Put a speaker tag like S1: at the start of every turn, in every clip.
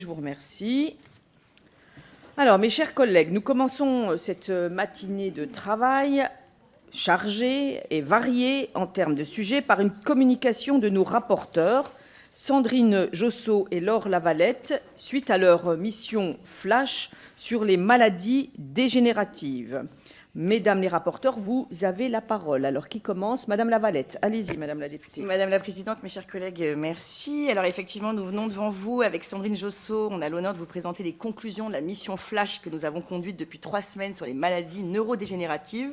S1: Je vous remercie. Alors, mes chers collègues, nous commençons cette matinée de travail chargée et variée en termes de sujets par une communication de nos rapporteurs, Sandrine Josso et Laure Lavalette, suite à leur mission flash sur les maladies dégénératives. Mesdames les rapporteurs, vous avez la parole. Alors, qui commence? Madame Lavalette. Allez-y, Madame la députée.
S2: Madame la Présidente, mes chers collègues, merci. Alors, effectivement, nous venons devant vous avec Sandrine Josso. On a l'honneur de vous présenter les conclusions de la mission flash que nous avons conduite depuis 3 semaines sur les maladies neurodégénératives.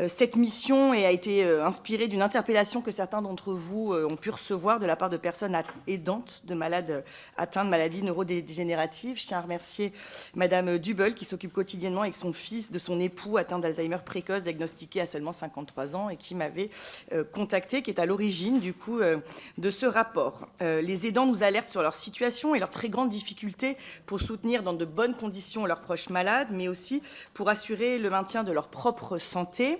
S2: Cette mission a été inspirée d'une interpellation que certains d'entre vous ont pu recevoir de la part de personnes aidantes de malades atteints de maladies neurodégénératives. Je tiens à remercier Madame Dubel qui s'occupe quotidiennement avec son fils de son époux atteint d'Alzheimer précoce, diagnostiqué à seulement 53 ans et qui m'avait contacté, qui est à l'origine du coup de ce rapport. Les aidants nous alertent sur leur situation et leurs très grandes difficultés pour soutenir dans de bonnes conditions leurs proches malades, mais aussi pour assurer le maintien de leur propre santé.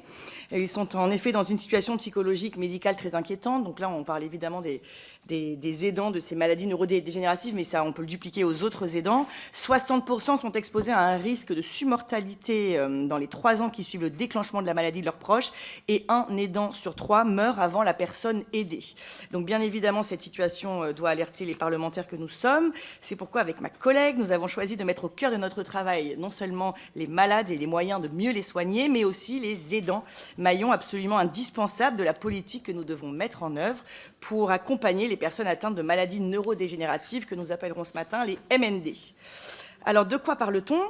S2: Ils sont en effet dans une situation psychologique, médicale très inquiétante. Donc là, on parle évidemment des aidants de ces maladies neurodégénératives, mais ça, on peut le dupliquer aux autres aidants. 60% sont exposés à un risque de surmortalité dans les 3 ans qui suivent le déclenchement de la maladie de leurs proches, et un aidant sur 3 meurt avant la personne aidée. Donc bien évidemment, cette situation doit alerter les parlementaires que nous sommes. C'est pourquoi, avec ma collègue, nous avons choisi de mettre au cœur de notre travail non seulement les malades et les moyens de mieux les soigner, mais aussi les aidants, maillon absolument indispensable de la politique que nous devons mettre en œuvre pour accompagner les personnes atteintes de maladies neurodégénératives que nous appellerons ce matin les MND. Alors, de quoi parle-t-on ?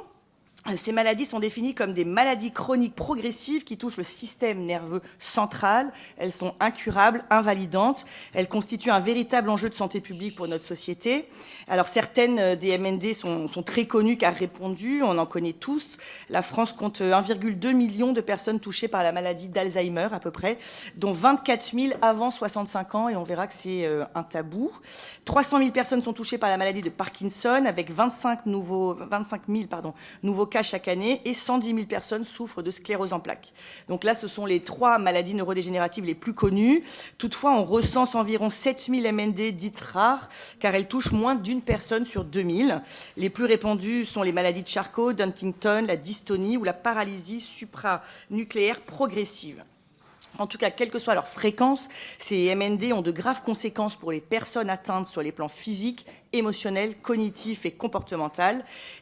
S2: Ces maladies sont définies comme des maladies chroniques progressives qui touchent le système nerveux central. Elles sont incurables, invalidantes. Elles constituent un véritable enjeu de santé publique pour notre société. Alors, certaines des MND sont très connues car répandues. On en connaît tous. La France compte 1,2 million de personnes touchées par la maladie d'Alzheimer, à peu près, dont 24 000 avant 65 ans. Et on verra que c'est un tabou. 300 000 personnes sont touchées par la maladie de Parkinson, avec 25 000 nouveaux cas chaque année, et 110 000 personnes souffrent de sclérose en plaques. Donc là, ce sont les 3 maladies neurodégénératives les plus connues. Toutefois, on recense environ 7 000 MND dites rares, car elles touchent moins d'une personne sur 2000. Les plus répandues sont les maladies de Charcot, d'Huntington, la dystonie ou la paralysie supranucléaire progressive. En tout cas, quelle que soit leur fréquence, ces MND ont de graves conséquences pour les personnes atteintes sur les plans physiques, émotionnels, cognitifs et comportementaux.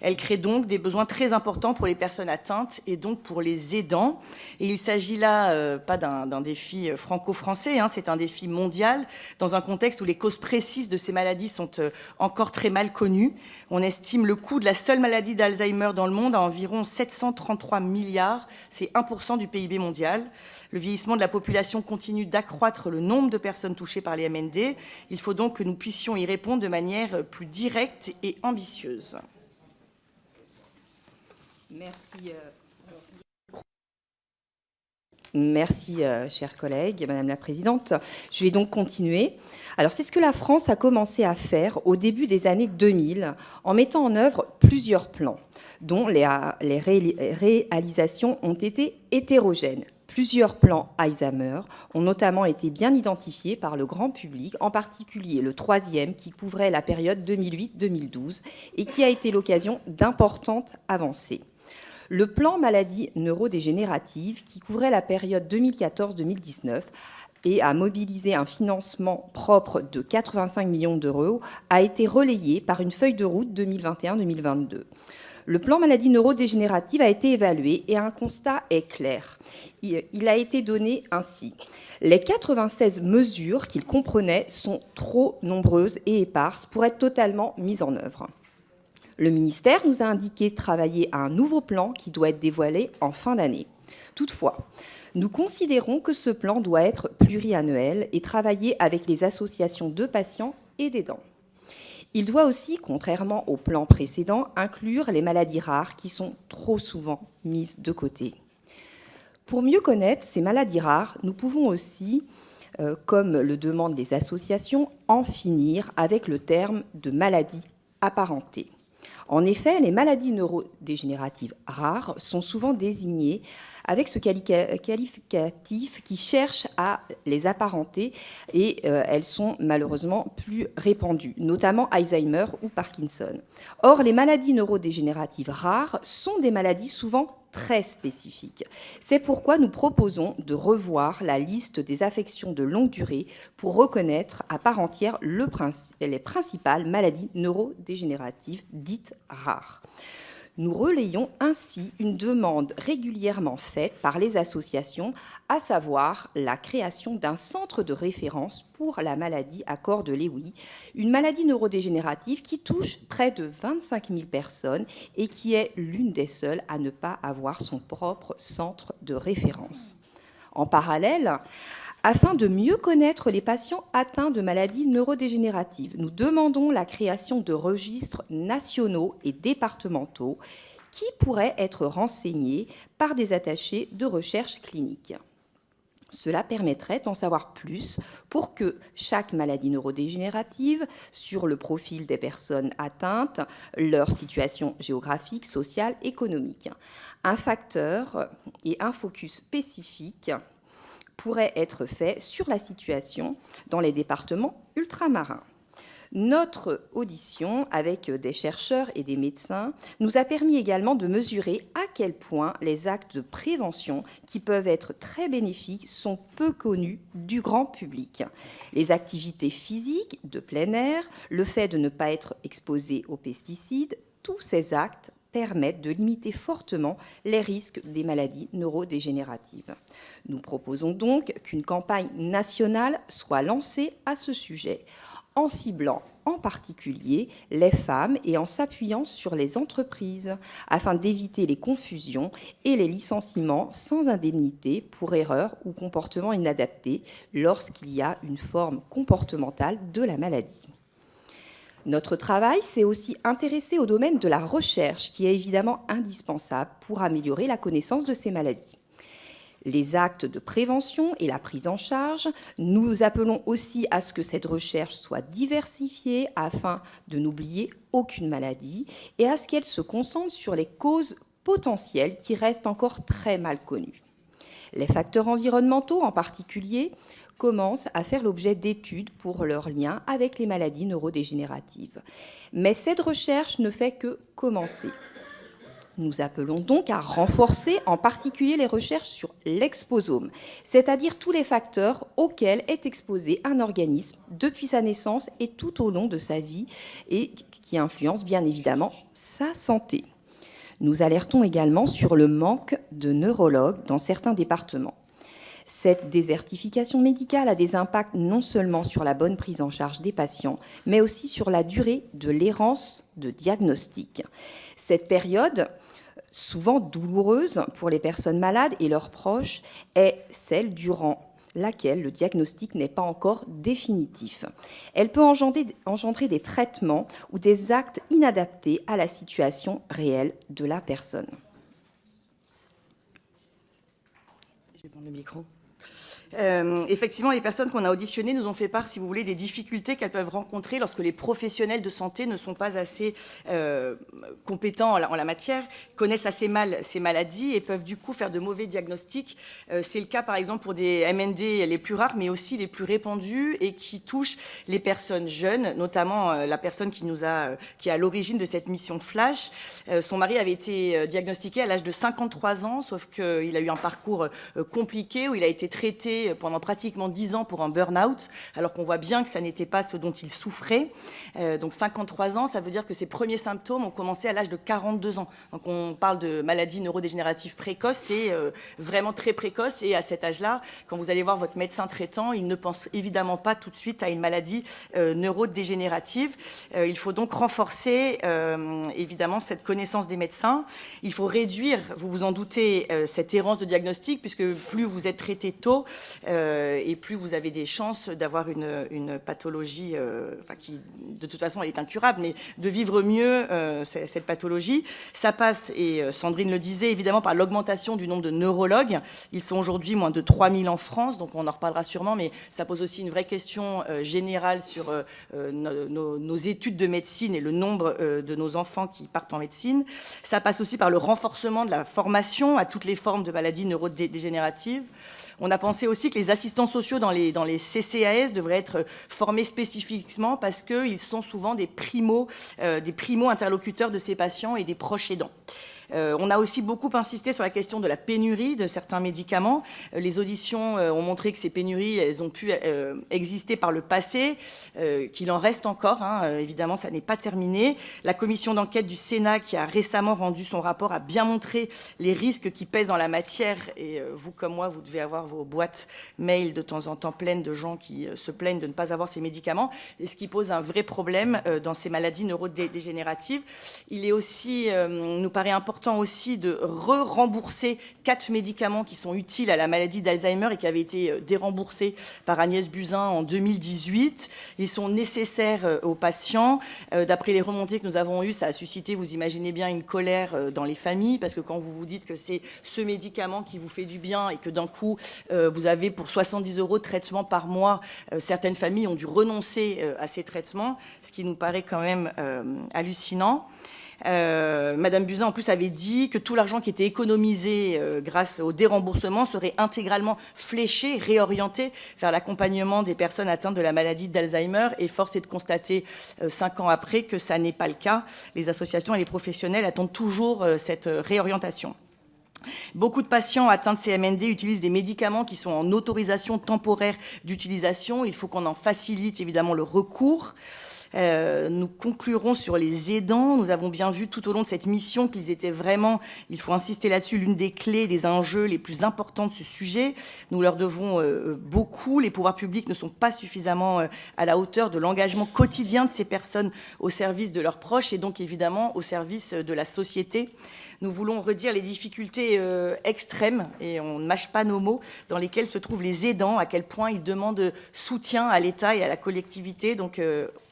S2: Elles créent donc des besoins très importants pour les personnes atteintes et donc pour les aidants. Et il s'agit là pas d'un défi franco-français, c'est un défi mondial dans un contexte où les causes précises de ces maladies sont encore très mal connues. On estime le coût de la seule maladie d'Alzheimer dans le monde à environ 733 milliards, c'est 1% du PIB mondial. Le vieillissement de la population continue d'accroître le nombre de personnes touchées par les MND. Il faut donc que nous puissions y répondre de manière plus directe et ambitieuse.
S3: Merci, chers collègues, Madame la Présidente. Je vais donc continuer. Alors, c'est ce que la France a commencé à faire au début des années 2000 en mettant en œuvre plusieurs plans, dont les réalisations ont été hétérogènes. Plusieurs plans Alzheimer ont notamment été bien identifiés par le grand public, en particulier le 3e qui couvrait la période 2008-2012 et qui a été l'occasion d'importantes avancées. Le plan maladies neurodégénératives qui couvrait la période 2014-2019 et a mobilisé un financement propre de 85 millions d'euros a été relayé par une feuille de route 2021-2022. Le plan maladie neurodégénérative a été évalué et un constat est clair. Il a été donné ainsi. Les 96 mesures qu'il comprenait sont trop nombreuses et éparses pour être totalement mises en œuvre. Le ministère nous a indiqué travailler à un nouveau plan qui doit être dévoilé en fin d'année. Toutefois, nous considérons que ce plan doit être pluriannuel et travailler avec les associations de patients et d'aidants. Il doit aussi, contrairement au plan précédent, inclure les maladies rares qui sont trop souvent mises de côté. Pour mieux connaître ces maladies rares, nous pouvons aussi, comme le demandent les associations, en finir avec le terme de maladie apparentée. En effet, les maladies neurodégénératives rares sont souvent désignées avec ce qualificatif qui cherche à les apparenter et elles sont malheureusement plus répandues, notamment Alzheimer ou Parkinson. Or, les maladies neurodégénératives rares sont des maladies souvent très spécifiques. C'est pourquoi nous proposons de revoir la liste des affections de longue durée pour reconnaître à part entière les principales maladies neurodégénératives dites rares. Nous relayons ainsi une demande régulièrement faite par les associations, à savoir la création d'un centre de référence pour la maladie à corps de Lewy, une maladie neurodégénérative qui touche près de 25 000 personnes et qui est l'une des seules à ne pas avoir son propre centre de référence. En parallèle, afin de mieux connaître les patients atteints de maladies neurodégénératives, nous demandons la création de registres nationaux et départementaux qui pourraient être renseignés par des attachés de recherche clinique. Cela permettrait d'en savoir plus pour que chaque maladie neurodégénérative, sur le profil des personnes atteintes, leur situation géographique, sociale, économique, un facteur et un focus spécifique pourrait être fait sur la situation dans les départements ultramarins. Notre audition avec des chercheurs et des médecins nous a permis également de mesurer à quel point les actes de prévention, qui peuvent être très bénéfiques, sont peu connus du grand public. Les activités physiques de plein air, le fait de ne pas être exposé aux pesticides, tous ces actes permettent de limiter fortement les risques des maladies neurodégénératives. Nous proposons donc qu'une campagne nationale soit lancée à ce sujet, en ciblant en particulier les femmes et en s'appuyant sur les entreprises, afin d'éviter les confusions et les licenciements sans indemnité pour erreur ou comportement inadapté lorsqu'il y a une forme comportementale de la maladie. Notre travail s'est aussi intéressé au domaine de la recherche, qui est évidemment indispensable pour améliorer la connaissance de ces maladies. Les actes de prévention et la prise en charge, nous appelons aussi à ce que cette recherche soit diversifiée afin de n'oublier aucune maladie et à ce qu'elle se concentre sur les causes potentielles qui restent encore très mal connues. Les facteurs environnementaux en particulier commencent à faire l'objet d'études pour leur lien avec les maladies neurodégénératives. Mais cette recherche ne fait que commencer. Nous appelons donc à renforcer en particulier les recherches sur l'exposome, c'est-à-dire tous les facteurs auxquels est exposé un organisme depuis sa naissance et tout au long de sa vie et qui influencent bien évidemment sa santé. Nous alertons également sur le manque de neurologues dans certains départements. Cette désertification médicale a des impacts non seulement sur la bonne prise en charge des patients, mais aussi sur la durée de l'errance de diagnostic. Cette période, souvent douloureuse pour les personnes malades et leurs proches, est celle durant laquelle le diagnostic n'est pas encore définitif. Elle peut engendrer des traitements ou des actes inadaptés à la situation réelle de la personne.
S2: Je vais prendre le micro. Effectivement, les personnes qu'on a auditionnées nous ont fait part, si vous voulez, des difficultés qu'elles peuvent rencontrer lorsque les professionnels de santé ne sont pas assez compétents en la matière, connaissent assez mal ces maladies et peuvent du coup faire de mauvais diagnostics. C'est le cas par exemple pour des MND les plus rares, mais aussi les plus répandus et qui touchent les personnes jeunes, notamment la personne qui est à l'origine de cette mission Flash. Son mari avait été diagnostiqué à l'âge de 53 ans, sauf qu'il a eu un parcours compliqué où il a été traité pendant pratiquement 10 ans pour un burn-out, alors qu'on voit bien que ça n'était pas ce dont il souffrait. Donc 53 ans, ça veut dire que ses premiers symptômes ont commencé à l'âge de 42 ans. Donc on parle de maladie neurodégénérative précoce, c'est vraiment très précoce, et à cet âge-là, quand vous allez voir votre médecin traitant, il ne pense évidemment pas tout de suite à une maladie neurodégénérative. Il faut donc renforcer évidemment cette connaissance des médecins. Il faut réduire, vous vous en doutez, cette errance de diagnostic, puisque plus vous êtes traité tôt, et plus vous avez des chances d'avoir une pathologie, qui de toute façon elle est incurable, mais de vivre mieux cette pathologie. Ça passe, et Sandrine le disait, évidemment par l'augmentation du nombre de neurologues. Ils sont aujourd'hui moins de 3000 en France, donc on en reparlera sûrement, mais ça pose aussi une vraie question générale sur nos études de médecine et le nombre de nos enfants qui partent en médecine. Ça passe aussi par le renforcement de la formation à toutes les formes de maladies neurodégénératives. On a pensé aussi que les assistants sociaux dans les CCAS devraient être formés spécifiquement parce qu'ils sont souvent des primo-interlocuteurs de ces patients et des proches aidants. On a aussi beaucoup insisté sur la question de la pénurie de certains médicaments. Les auditions ont montré que ces pénuries, elles ont pu exister par le passé, qu'il en reste encore. Évidemment, ça n'est pas terminé. La commission d'enquête du Sénat, qui a récemment rendu son rapport, a bien montré les risques qui pèsent en la matière. Et vous, comme moi, vous devez avoir vos boîtes mail de temps en temps pleines de gens qui se plaignent de ne pas avoir ces médicaments, et ce qui pose un vrai problème dans ces maladies neurodégénératives. Il est aussi, nous paraît important aussi de rembourser 4 médicaments qui sont utiles à la maladie d'Alzheimer et qui avaient été déremboursés par Agnès Buzyn en 2018. Ils sont nécessaires aux patients. D'après les remontées que nous avons eues, ça a suscité, vous imaginez bien, une colère dans les familles, parce que quand vous vous dites que c'est ce médicament qui vous fait du bien et que d'un coup, vous avez pour 70 € de traitement par mois, certaines familles ont dû renoncer à ces traitements, ce qui nous paraît quand même hallucinant. Madame Buzyn, en plus, avait dit que tout l'argent qui était économisé grâce au déremboursement serait intégralement fléché, réorienté vers l'accompagnement des personnes atteintes de la maladie d'Alzheimer. Et force est de constater, 5 ans après, que ça n'est pas le cas. Les associations et les professionnels attendent toujours cette réorientation. Beaucoup de patients atteints de CMND utilisent des médicaments qui sont en autorisation temporaire d'utilisation. Il faut qu'on en facilite évidemment le recours. Nous conclurons sur les aidants. Nous avons bien vu tout au long de cette mission qu'ils étaient vraiment, il faut insister là-dessus, l'une des clés, des enjeux les plus importants de ce sujet. Nous leur devons beaucoup. Les pouvoirs publics ne sont pas suffisamment à la hauteur de l'engagement quotidien de ces personnes au service de leurs proches et donc évidemment au service de la société. Nous voulons redire les difficultés extrêmes, et on ne mâche pas nos mots, dans lesquelles se trouvent les aidants, à quel point ils demandent soutien à l'État et à la collectivité. Donc,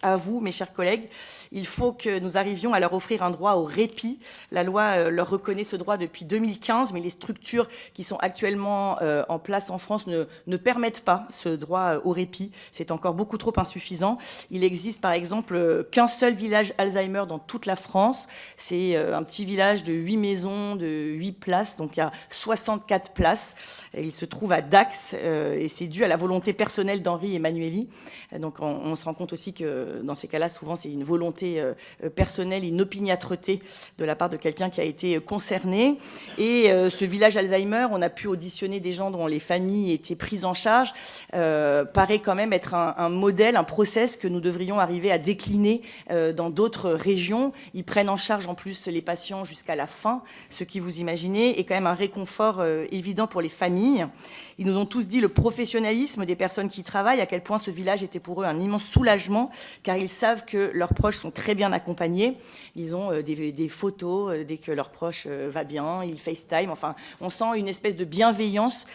S2: à vous, mes chers collègues, il faut que nous arrivions à leur offrir un droit au répit. La loi leur reconnaît ce droit depuis 2015, mais les structures qui sont actuellement en place en France ne permettent pas ce droit au répit. C'est encore beaucoup trop insuffisant. Il existe, par exemple, qu'un seul village Alzheimer dans toute la France. C'est un petit village de 8 maisons, de 8 places, donc il y a 64 places. Il se trouve à Dax, et c'est dû à la volonté personnelle d'Henri Emmanuelli. Donc on se rend compte aussi que dans ces cas-là, souvent c'est une volonté personnelle, une opiniâtreté de la part de quelqu'un qui a été concerné. Et ce village Alzheimer, on a pu auditionner des gens dont les familles étaient prises en charge, paraît quand même être un modèle, un process que nous devrions arriver à décliner dans d'autres régions. Ils prennent en charge en plus les patients jusqu'à la fin, ce qui, vous imaginez, est quand même un réconfort évident pour les familles. Ils nous ont tous dit le professionnalisme des personnes qui travaillent, à quel point ce village était pour eux un immense soulagement, car ils savent que leurs proches sont très bien accompagnés. Ils ont des photos dès que leur proche va bien, ils FaceTime. Enfin, on sent une espèce de bienveillance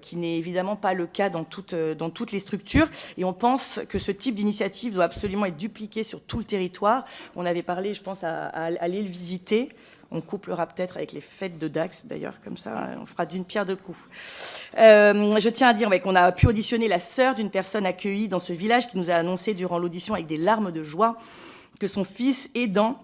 S2: qui n'est évidemment pas le cas dans toutes les structures. Et on pense que ce type d'initiative doit absolument être dupliqué sur tout le territoire. On avait parlé, je pense, à aller le visiter. On couplera peut-être avec les fêtes de Dax, d'ailleurs, comme ça, on fera d'une pierre deux coups. Je tiens à dire qu'on a pu auditionner la sœur d'une personne accueillie dans ce village qui nous a annoncé durant l'audition avec des larmes de joie que son fils aidant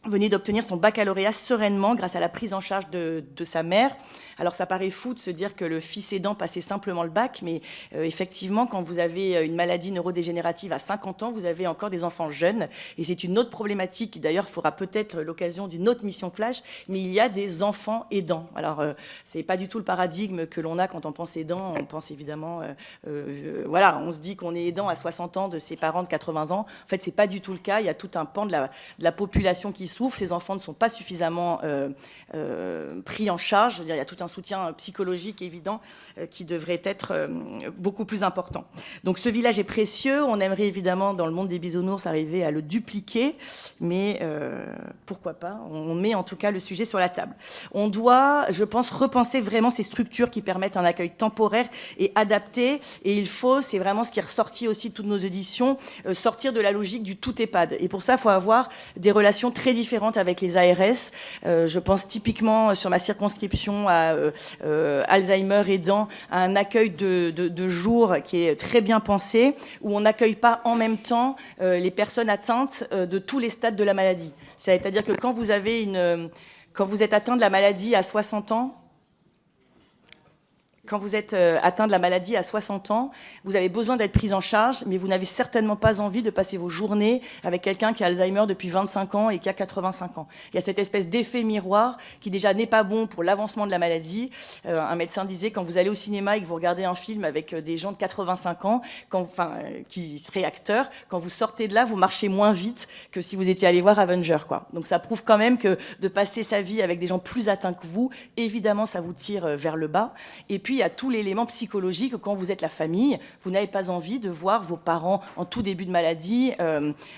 S2: venait d'obtenir son baccalauréat sereinement grâce à la prise en charge de sa mère. Alors ça paraît fou de se dire que le fils aidant passait simplement le bac, mais effectivement, quand vous avez une maladie neurodégénérative à 50 ans, vous avez encore des enfants jeunes, et c'est une autre problématique qui d'ailleurs fera peut-être l'occasion d'une autre mission flash, mais il y a des enfants aidants. Alors c'est pas du tout le paradigme que l'on a quand on pense aidant, on pense évidemment, voilà, on se dit qu'on est aidant à 60 ans de ses parents de 80 ans. En fait, c'est pas du tout le cas, il y a tout un pan de la population qui souffrent, ces enfants ne sont pas suffisamment pris en charge. Je veux dire, il y a tout un soutien psychologique évident qui devrait être beaucoup plus important. Donc ce village est précieux. On aimerait évidemment, dans le monde des bisounours, arriver à le dupliquer, mais pourquoi pas. On met en tout cas le sujet sur la table. On doit, je pense, repenser vraiment ces structures qui permettent un accueil temporaire et adapté. Et il faut, c'est vraiment ce qui est ressorti aussi de toutes nos auditions, sortir de la logique du tout EHPAD. Et pour ça, il faut avoir des relations très différentes avec les ARS. Je pense typiquement sur ma circonscription à Alzheimer aidant, à un accueil de jour qui est très bien pensé, où on n'accueille pas en même temps les personnes atteintes de tous les stades de la maladie. C'est-à-dire que quand vous êtes atteint de la maladie à 60 ans, vous avez besoin d'être pris en charge, mais vous n'avez certainement pas envie de passer vos journées avec quelqu'un qui a Alzheimer depuis 25 ans et qui a 85 ans. Il y a cette espèce d'effet miroir qui déjà n'est pas bon pour l'avancement de la maladie. Un médecin disait, quand vous allez au cinéma et que vous regardez un film avec des gens de 85 ans, qui seraient acteurs, quand vous sortez de là, vous marchez moins vite que si vous étiez allé voir Avenger, quoi. Donc ça prouve quand même que de passer sa vie avec des gens plus atteints que vous, évidemment, ça vous tire vers le bas. Et puis, il y a tout l'élément psychologique. Quand vous êtes la famille, vous n'avez pas envie de voir vos parents en tout début de maladie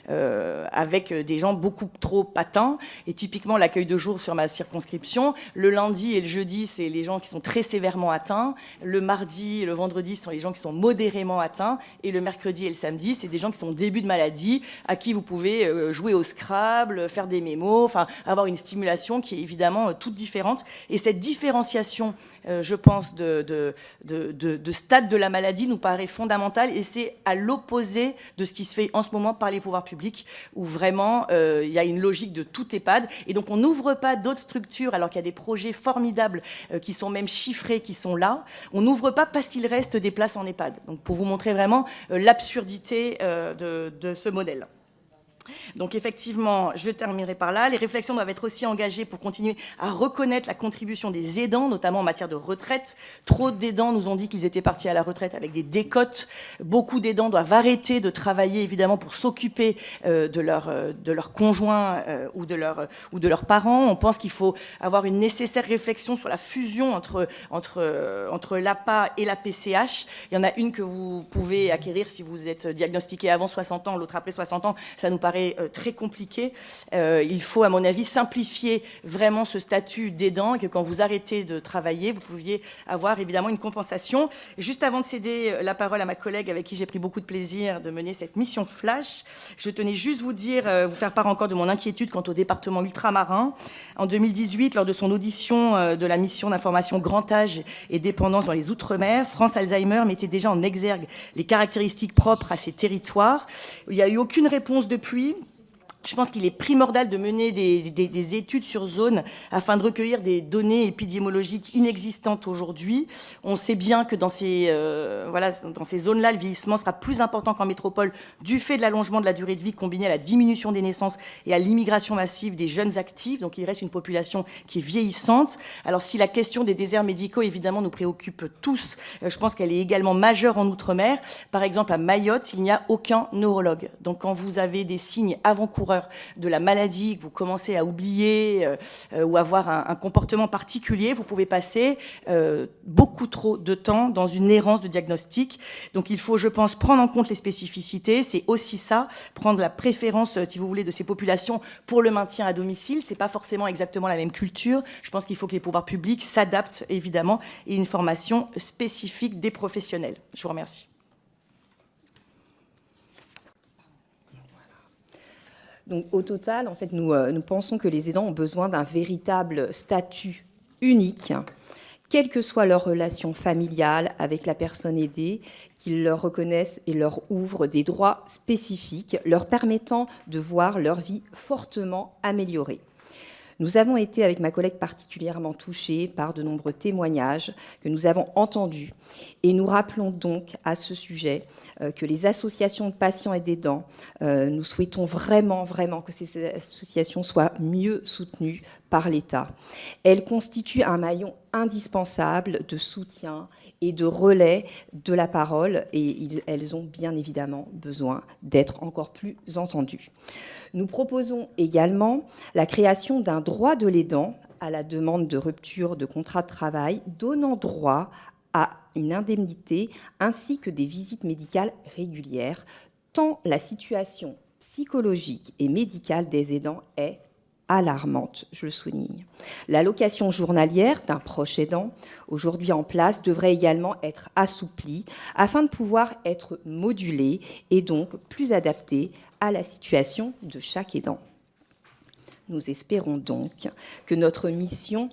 S2: avec des gens beaucoup trop atteints. Et typiquement, l'accueil de jour sur ma circonscription, le lundi et le jeudi, c'est les gens qui sont très sévèrement atteints. Le mardi et le vendredi, ce sont les gens qui sont modérément atteints. Et le mercredi et le samedi, c'est des gens qui sont au début de maladie, à qui vous pouvez jouer au Scrabble, faire des mémos, enfin avoir une stimulation qui est évidemment toute différente. Et cette différenciation, je pense, de stade de la maladie nous paraît fondamentale, et c'est à l'opposé de ce qui se fait en ce moment par les pouvoirs publics, où vraiment il y a une logique de tout EHPAD, et donc on n'ouvre pas d'autres structures alors qu'il y a des projets formidables qui sont même chiffrés, qui sont là. On n'ouvre pas parce qu'il reste des places en EHPAD. Donc pour vous montrer vraiment l'absurdité de ce modèle. Donc effectivement, je terminerai par là. Les réflexions doivent être aussi engagées pour continuer à reconnaître la contribution des aidants, notamment en matière de retraite. Trop d'aidants nous ont dit qu'ils étaient partis à la retraite avec des décotes. Beaucoup d'aidants doivent arrêter de travailler, évidemment, pour s'occuper de leur conjoint ou de leurs parents. On pense qu'il faut avoir une nécessaire réflexion sur la fusion entre l'APA et la PCH. Il y en a une que vous pouvez acquérir si vous êtes diagnostiqué avant 60 ans, l'autre après 60 ans. Ça nous paraît très compliqué. Il faut, à mon avis, simplifier vraiment ce statut d'aidant, et que quand vous arrêtez de travailler, vous pouviez avoir évidemment une compensation. Juste avant de céder la parole à ma collègue avec qui j'ai pris beaucoup de plaisir de mener cette mission Flash, je tenais juste vous faire part encore de mon inquiétude quant au département ultramarin. En 2018, lors de son audition de la mission d'information Grand Âge et Dépendance dans les Outre-mer, France Alzheimer mettait déjà en exergue les caractéristiques propres à ces territoires. Il n'y a eu aucune réponse depuis. Je pense qu'il est primordial de mener des études sur zone afin de recueillir des données épidémiologiques inexistantes aujourd'hui. On sait bien que dans ces zones-là, le vieillissement sera plus important qu'en métropole du fait de l'allongement de la durée de vie combiné à la diminution des naissances et à l'immigration massive des jeunes actifs. Donc il reste une population qui est vieillissante. Alors si la question des déserts médicaux, évidemment, nous préoccupe tous, je pense qu'elle est également majeure en Outre-mer. Par exemple, à Mayotte, il n'y a aucun neurologue. Donc quand vous avez des signes avant-coureurs de la maladie, que vous commencez à oublier ou avoir un comportement particulier, vous pouvez passer beaucoup trop de temps dans une errance de diagnostic. Donc il faut, je pense, prendre en compte les spécificités. C'est aussi ça, prendre la préférence, si vous voulez, de ces populations pour le maintien à domicile. C'est pas forcément exactement la même culture. Je pense qu'il faut que les pouvoirs publics s'adaptent, évidemment, et une formation spécifique des professionnels. Je vous remercie.
S3: Donc, au total, en fait, nous pensons que les aidants ont besoin d'un véritable statut unique, quelle que soit leur relation familiale avec la personne aidée, qu'ils leur reconnaissent et leur ouvrent des droits spécifiques, leur permettant de voir leur vie fortement améliorée. Nous avons été, avec ma collègue, particulièrement touchés par de nombreux témoignages que nous avons entendus. Et nous rappelons donc à ce sujet que les associations de patients et d'aidants, nous souhaitons vraiment que ces associations soient mieux soutenues par l'État. Elles constituent un maillon indispensable de soutien et de relais de la parole, et elles ont bien évidemment besoin d'être encore plus entendues. Nous proposons également la création d'un droit de l'aidant à la demande de rupture de contrat de travail, donnant droit à une indemnité ainsi que des visites médicales régulières, tant la situation psychologique et médicale des aidants est alarmante, je le souligne. L'allocation journalière d'un proche aidant, aujourd'hui en place, devrait également être assouplie afin de pouvoir être modulée et donc plus adaptée à la situation de chaque aidant. Nous espérons donc que notre mission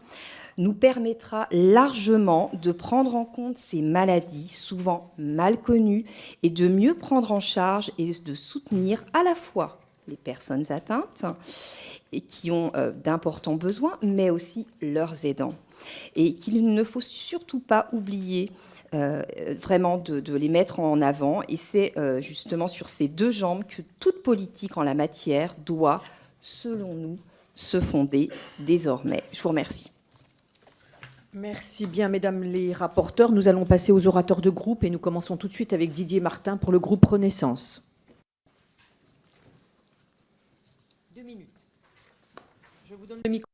S3: nous permettra largement de prendre en compte ces maladies souvent mal connues et de mieux prendre en charge et de soutenir à la fois les personnes atteintes et qui ont d'importants besoins, mais aussi leurs aidants. Et qu'il ne faut surtout pas oublier vraiment de les mettre en avant. Et c'est justement sur ces deux jambes que toute politique en la matière doit, selon nous, se fonder désormais. Je vous remercie.
S1: Merci bien, mesdames les rapporteurs. Nous allons passer aux orateurs de groupe et nous commençons tout de suite avec Didier Martin pour le groupe Renaissance. 2 minutes. Je vous donne le micro.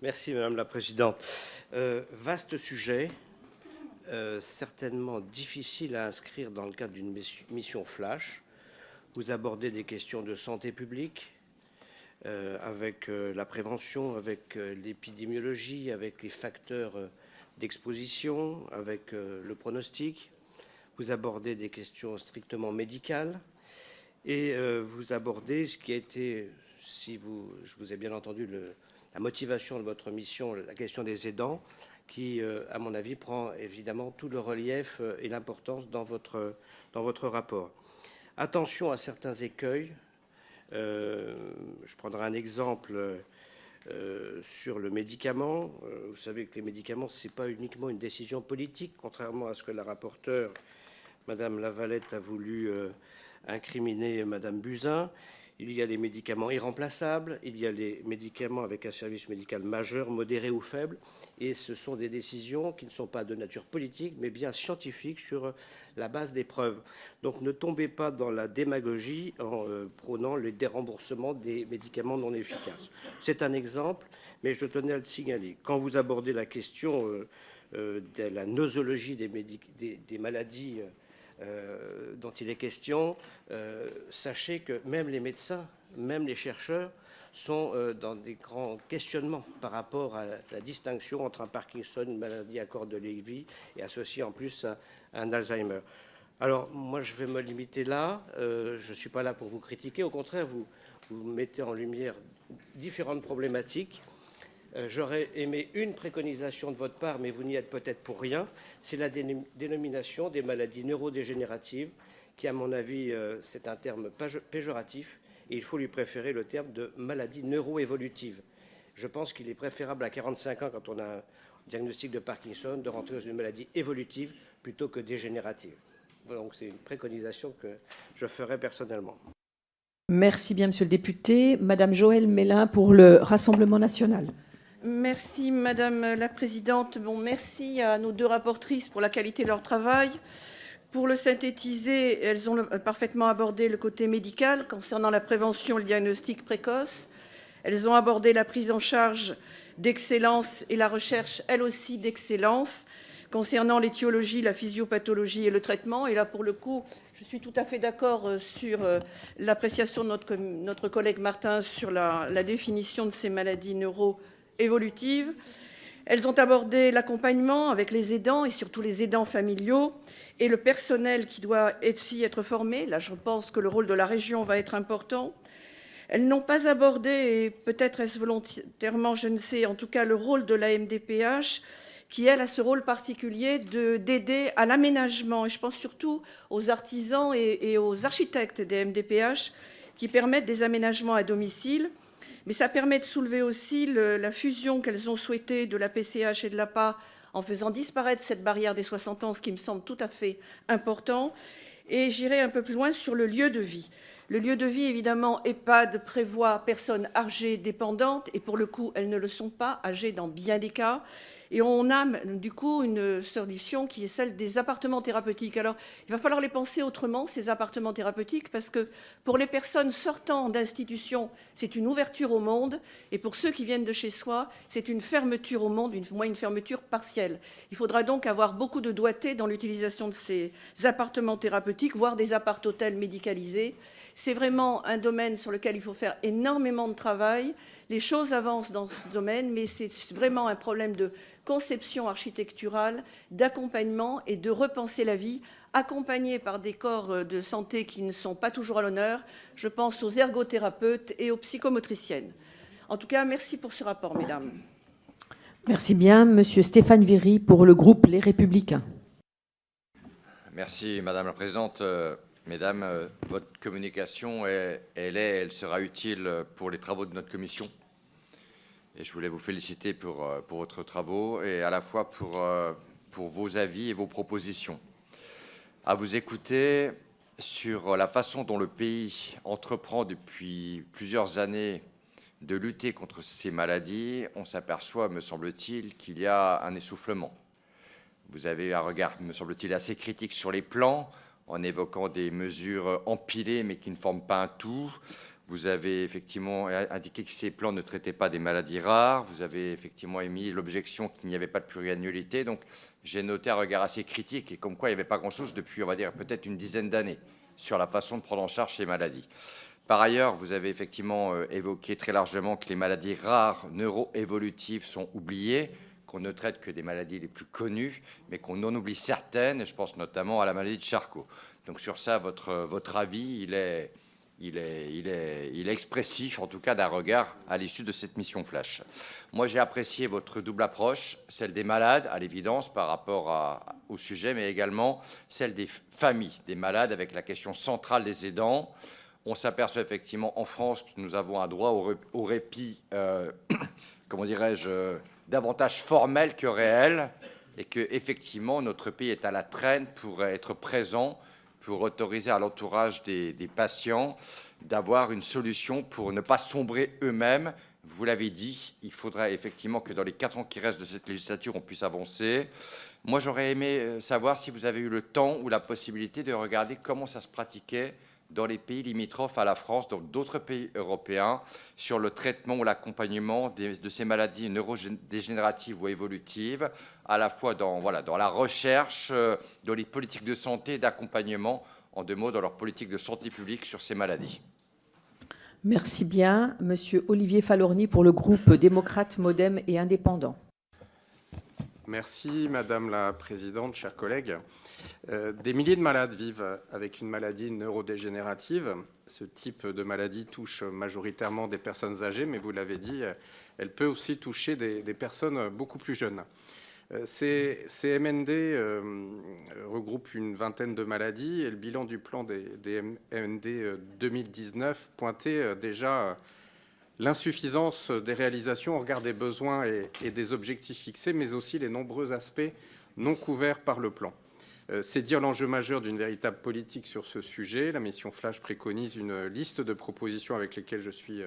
S4: Merci, Madame la Présidente. Vaste sujet, certainement difficile à inscrire dans le cadre d'une mission flash. Vous abordez des questions de santé publique, avec la prévention, avec l'épidémiologie, avec les facteurs d'exposition, avec le pronostic. Vous abordez des questions strictement médicales et vous abordez ce qui a été, je vous ai bien entendu, la motivation de votre mission, la question des aidants, qui, à mon avis, prend évidemment tout le relief et l'importance dans votre rapport. Attention à certains écueils. Je prendrai un exemple sur le médicament. Vous savez que les médicaments, ce n'est pas uniquement une décision politique, contrairement à ce que la rapporteure, Madame Lavalette, a voulu incriminer Madame Buzyn. Il y a des médicaments irremplaçables, il y a les médicaments avec un service médical majeur, modéré ou faible, et ce sont des décisions qui ne sont pas de nature politique, mais bien scientifique sur la base des preuves. Donc ne tombez pas dans la démagogie en prônant le déremboursement des médicaments non efficaces. C'est un exemple, mais je tenais à le signaler. Quand vous abordez la question de la nosologie des maladies dont il est question, sachez que même les médecins, même les chercheurs sont dans des grands questionnements par rapport à la distinction entre un Parkinson, une maladie à corps de Lévy, et associé en plus à un Alzheimer. Alors, moi, je vais me limiter là. Je ne suis pas là pour vous critiquer. Au contraire, vous mettez en lumière différentes problématiques. J'aurais aimé une préconisation de votre part, mais vous n'y êtes peut-être pour rien, c'est la dénomination des maladies neurodégénératives, qui, à mon avis, c'est un terme péjoratif, et il faut lui préférer le terme de maladie neuroévolutive. Je pense qu'il est préférable à 45 ans, quand on a un diagnostic de Parkinson, de rentrer dans une maladie évolutive plutôt que dégénérative. Donc c'est une préconisation que je ferai personnellement.
S1: Merci bien, monsieur le député. Madame Joëlle Mélin pour le Rassemblement national.
S5: Merci Madame la Présidente. Bon, merci à nos deux rapportrices pour la qualité de leur travail. Pour le synthétiser, elles ont parfaitement abordé le côté médical concernant la prévention et le diagnostic précoce. Elles ont abordé la prise en charge d'excellence et la recherche, elle aussi, d'excellence concernant l'étiologie, la physiopathologie et le traitement. Et là, pour le coup, je suis tout à fait d'accord sur l'appréciation de notre collègue Martin sur la définition de ces maladies neuroévolutives. Elles ont abordé l'accompagnement avec les aidants et surtout les aidants familiaux et le personnel qui doit aussi être formé. Là, je pense que le rôle de la région va être important. Elles n'ont pas abordé, et peut-être est-ce volontairement, je ne sais, en tout cas le rôle de la MDPH, qui, elle, a ce rôle particulier d'aider à l'aménagement. Et je pense surtout aux artisans et aux architectes des MDPH qui permettent des aménagements à domicile. Mais ça permet de soulever aussi la fusion qu'elles ont souhaitée de la PCH et de l'APA en faisant disparaître cette barrière des 60 ans, ce qui me semble tout à fait important. Et j'irai un peu plus loin sur le lieu de vie. Le lieu de vie, évidemment, EHPAD prévoit personnes âgées dépendantes, et pour le coup, elles ne le sont pas, âgées dans bien des cas. Et on a du coup une solution qui est celle des appartements thérapeutiques. Alors, il va falloir les penser autrement, ces appartements thérapeutiques, parce que pour les personnes sortant d'institutions, c'est une ouverture au monde, et pour ceux qui viennent de chez soi, c'est une fermeture au monde, une fermeture partielle. Il faudra donc avoir beaucoup de doigté dans l'utilisation de ces appartements thérapeutiques, voire des appart-hôtels médicalisés. C'est vraiment un domaine sur lequel il faut faire énormément de travail. Les choses avancent dans ce domaine, mais c'est vraiment un problème de conception architecturale, d'accompagnement et de repenser la vie, accompagné par des corps de santé qui ne sont pas toujours à l'honneur. Je pense aux ergothérapeutes et aux psychomotriciennes. En tout cas, merci pour ce rapport, mesdames.
S6: Merci bien. Monsieur Stéphane Viry pour le groupe Les Républicains.
S7: Merci, Madame la Présidente. Mesdames, votre communication, elle sera utile pour les travaux de notre commission. Et je voulais vous féliciter pour votre travaux et à la fois pour vos avis et vos propositions. À vous écouter sur la façon dont le pays entreprend depuis plusieurs années de lutter contre ces maladies, on s'aperçoit, me semble-t-il, qu'il y a un essoufflement. Vous avez un regard, me semble-t-il, assez critique sur les plans, en évoquant des mesures empilées mais qui ne forment pas un tout. Vous avez effectivement indiqué que ces plans ne traitaient pas des maladies rares. Vous avez effectivement émis l'objection qu'il n'y avait pas de pluriannualité. Donc j'ai noté un regard assez critique et comme quoi il n'y avait pas grand-chose depuis, on va dire, peut-être une dizaine d'années sur la façon de prendre en charge ces maladies. Par ailleurs, vous avez effectivement évoqué très largement que les maladies rares neuroévolutives sont oubliées, qu'on ne traite que des maladies les plus connues, mais qu'on en oublie certaines, et je pense notamment à la maladie de Charcot. Donc sur ça, votre avis, il est expressif, en tout cas, d'un regard à l'issue de cette mission Flash. Moi, j'ai apprécié votre double approche, celle des malades, à l'évidence, par rapport au sujet, mais également celle des familles, des malades, avec la question centrale des aidants. On s'aperçoit effectivement en France que nous avons un droit au répit, comment dirais-je, davantage formel que réel, et que effectivement notre pays est à la traîne pour être présent, pour autoriser à l'entourage des patients d'avoir une solution pour ne pas sombrer eux-mêmes. Vous l'avez dit, il faudra effectivement que dans les 4 ans qui restent de cette législature, on puisse avancer. Moi, j'aurais aimé savoir si vous avez eu le temps ou la possibilité de regarder comment ça se pratiquait dans les pays limitrophes à la France, dans d'autres pays européens, sur le traitement ou l'accompagnement de ces maladies neurodégénératives ou évolutives, à la fois dans la recherche, dans les politiques de santé et d'accompagnement, en deux mots, dans leur politique de santé publique sur ces maladies.
S6: Merci bien. Monsieur Olivier Falorni pour le groupe démocrate, Modem et indépendant.
S8: Merci Madame la Présidente, chers collègues. Des milliers de malades vivent avec une maladie neurodégénérative. Ce type de maladie touche majoritairement des personnes âgées, mais vous l'avez dit, elle peut aussi toucher des personnes beaucoup plus jeunes. Ces MND regroupent une vingtaine de maladies et le bilan du plan des MND 2019 pointait déjà l'insuffisance des réalisations au regard des besoins et des objectifs fixés, mais aussi les nombreux aspects non couverts par le plan. C'est dire l'enjeu majeur d'une véritable politique sur ce sujet. La mission Flash préconise une liste de propositions avec lesquelles je suis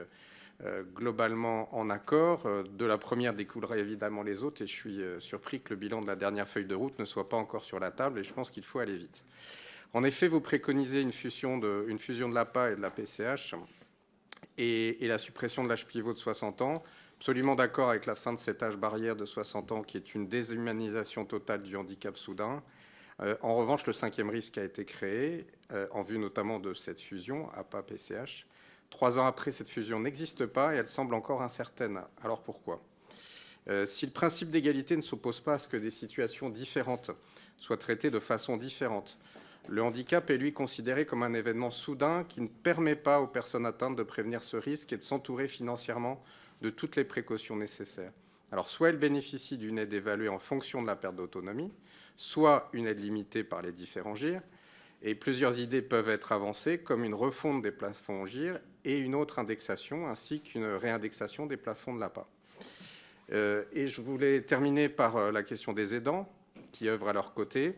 S8: globalement en accord. De la première découleraient évidemment les autres et je suis surpris que le bilan de la dernière feuille de route ne soit pas encore sur la table et je pense qu'il faut aller vite. En effet, vous préconisez une fusion de l'APA et de la PCH et la suppression de l'âge pivot de 60 ans. Absolument d'accord avec la fin de cet âge barrière de 60 ans qui est une déshumanisation totale du handicap soudain. En revanche, le 5e risque a été créé en vue notamment de cette fusion APA-PCH. 3 ans après, cette fusion n'existe pas et elle semble encore incertaine. Alors pourquoi ? Si le principe d'égalité ne s'oppose pas à ce que des situations différentes soient traitées de façon différente, le handicap est lui considéré comme un événement soudain qui ne permet pas aux personnes atteintes de prévenir ce risque et de s'entourer financièrement de toutes les précautions nécessaires. Alors soit elles bénéficient d'une aide évaluée en fonction de la perte d'autonomie, soit une aide limitée par les différents GIR, et plusieurs idées peuvent être avancées, comme une refonte des plafonds GIR et une autre indexation, ainsi qu'une réindexation des plafonds de l'APA. Et je voulais terminer par la question des aidants qui œuvrent à leur côté.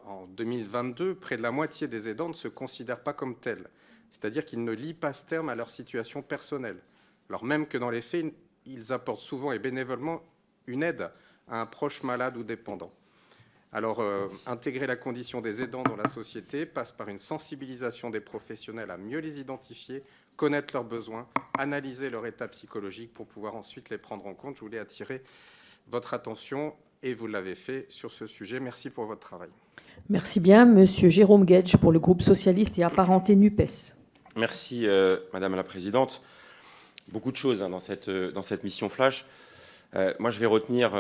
S8: en 2022, près de la moitié des aidants ne se considèrent pas comme tels, c'est-à-dire qu'ils ne lient pas ce terme à leur situation personnelle, alors même que dans les faits, ils apportent souvent et bénévolement une aide à un proche malade ou dépendant. Alors, intégrer la condition des aidants dans la société passe par une sensibilisation des professionnels à mieux les identifier, connaître leurs besoins, analyser leur état psychologique pour pouvoir ensuite les prendre en compte. Je voulais attirer votre attention, et vous l'avez fait, sur ce sujet. Merci pour votre travail.
S6: Merci bien. Monsieur Jérôme Guedj pour le groupe socialiste et apparenté NUPES.
S9: Merci, Madame la Présidente. Beaucoup de choses dans cette mission flash. Moi, je vais retenir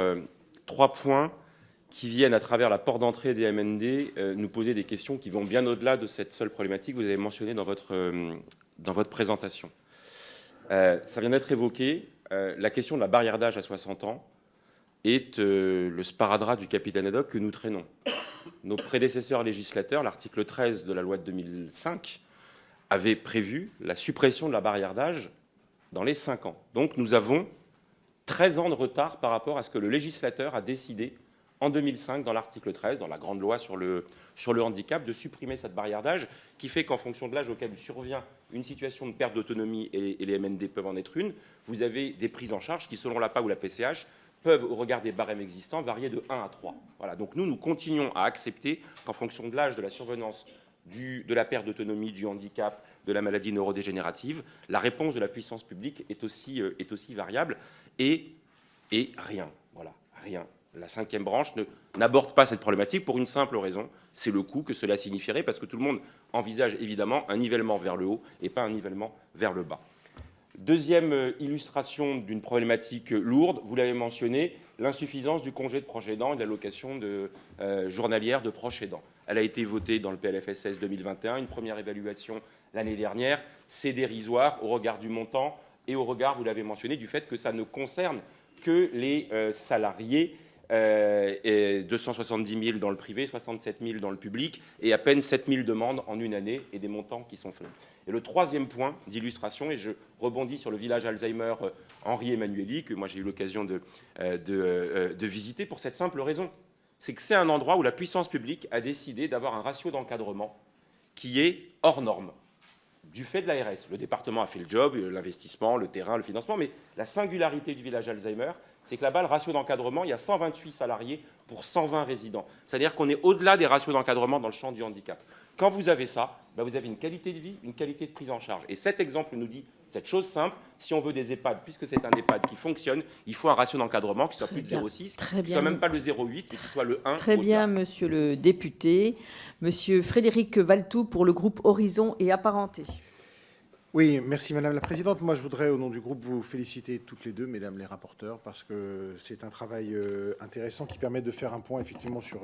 S9: 3 points qui viennent, à travers la porte d'entrée des MND, nous poser des questions qui vont bien au-delà de cette seule problématique que vous avez mentionnée dans votre présentation. Ça vient d'être évoqué, la question de la barrière d'âge à 60 ans est le sparadrap du capitaine Haddock que nous traînons. Nos prédécesseurs législateurs, l'article 13 de la loi de 2005, avait prévu la suppression de la barrière d'âge dans les 5 ans. Donc nous avons 13 ans de retard par rapport à ce que le législateur a décidé en 2005, dans l'article 13, dans la grande loi sur le handicap, de supprimer cette barrière d'âge, qui fait qu'en fonction de l'âge auquel survient une situation de perte d'autonomie, et les MND peuvent en être une, vous avez des prises en charge qui, selon l'APA ou la PCH, peuvent, au regard des barèmes existants, varier de 1 à 3. Voilà. Donc nous continuons à accepter qu'en fonction de l'âge, de la survenance de la perte d'autonomie, du handicap, de la maladie neurodégénérative, la réponse de la puissance publique est aussi variable, et rien. Voilà, rien. La 5e branche n'aborde pas cette problématique pour une simple raison, c'est le coût que cela signifierait, parce que tout le monde envisage évidemment un nivellement vers le haut et pas un nivellement vers le bas. Deuxième illustration d'une problématique lourde, vous l'avez mentionné, l'insuffisance du congé de proche aidant et de l'allocation journalière de proche aidant. Elle a été votée dans le PLFSS 2021, une première évaluation l'année dernière. C'est dérisoire au regard du montant et au regard, vous l'avez mentionné, du fait que ça ne concerne que les salariés, 270 000 dans le privé, 67 000 dans le public, et à peine 7 000 demandes en une année, et des montants qui sont faibles. Et le 3e point d'illustration, et je rebondis sur le village Alzheimer Henri Emmanuelli, que moi j'ai eu l'occasion de visiter pour cette simple raison, c'est que c'est un endroit où la puissance publique a décidé d'avoir un ratio d'encadrement qui est hors norme, du fait de l'ARS. Le département a fait le job, l'investissement, le terrain, le financement, mais la singularité du village Alzheimer, c'est que là-bas, le ratio d'encadrement, il y a 128 salariés pour 120 résidents. C'est-à-dire qu'on est au-delà des ratios d'encadrement dans le champ du handicap. Quand vous avez ça, vous avez une qualité de vie, une qualité de prise en charge. Et cet exemple nous dit cette chose simple, si on veut des EHPAD, puisque c'est un EHPAD qui fonctionne, il faut un ratio d'encadrement qui soit plus de 0,6, qui ne soit même pas le 0,8, mais qui soit le 1.
S6: Très bien, monsieur le député. Monsieur Frédéric Valtou pour le groupe Horizon et Apparentés.
S10: Oui, merci Madame la Présidente. Moi, je voudrais, au nom du groupe, vous féliciter toutes les deux, Mesdames les rapporteurs, parce que c'est un travail intéressant qui permet de faire un point, effectivement, sur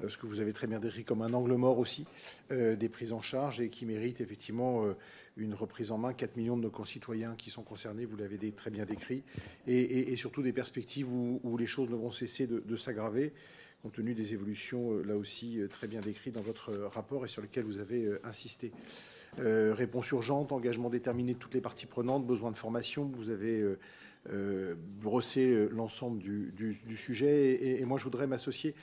S10: ce que vous avez très bien décrit comme un angle mort aussi, des prises en charge, et qui mérite, effectivement, une reprise en main. 4 millions de nos concitoyens qui sont concernés, vous l'avez très bien décrit, et surtout des perspectives où les choses ne vont cesser de s'aggraver, compte tenu des évolutions, là aussi, très bien décrites dans votre rapport et sur lesquelles vous avez insisté. Réponse urgente, engagement déterminé de toutes les parties prenantes, besoin de formation. Vous avez brossé l'ensemble du sujet. Et moi, je voudrais m'associer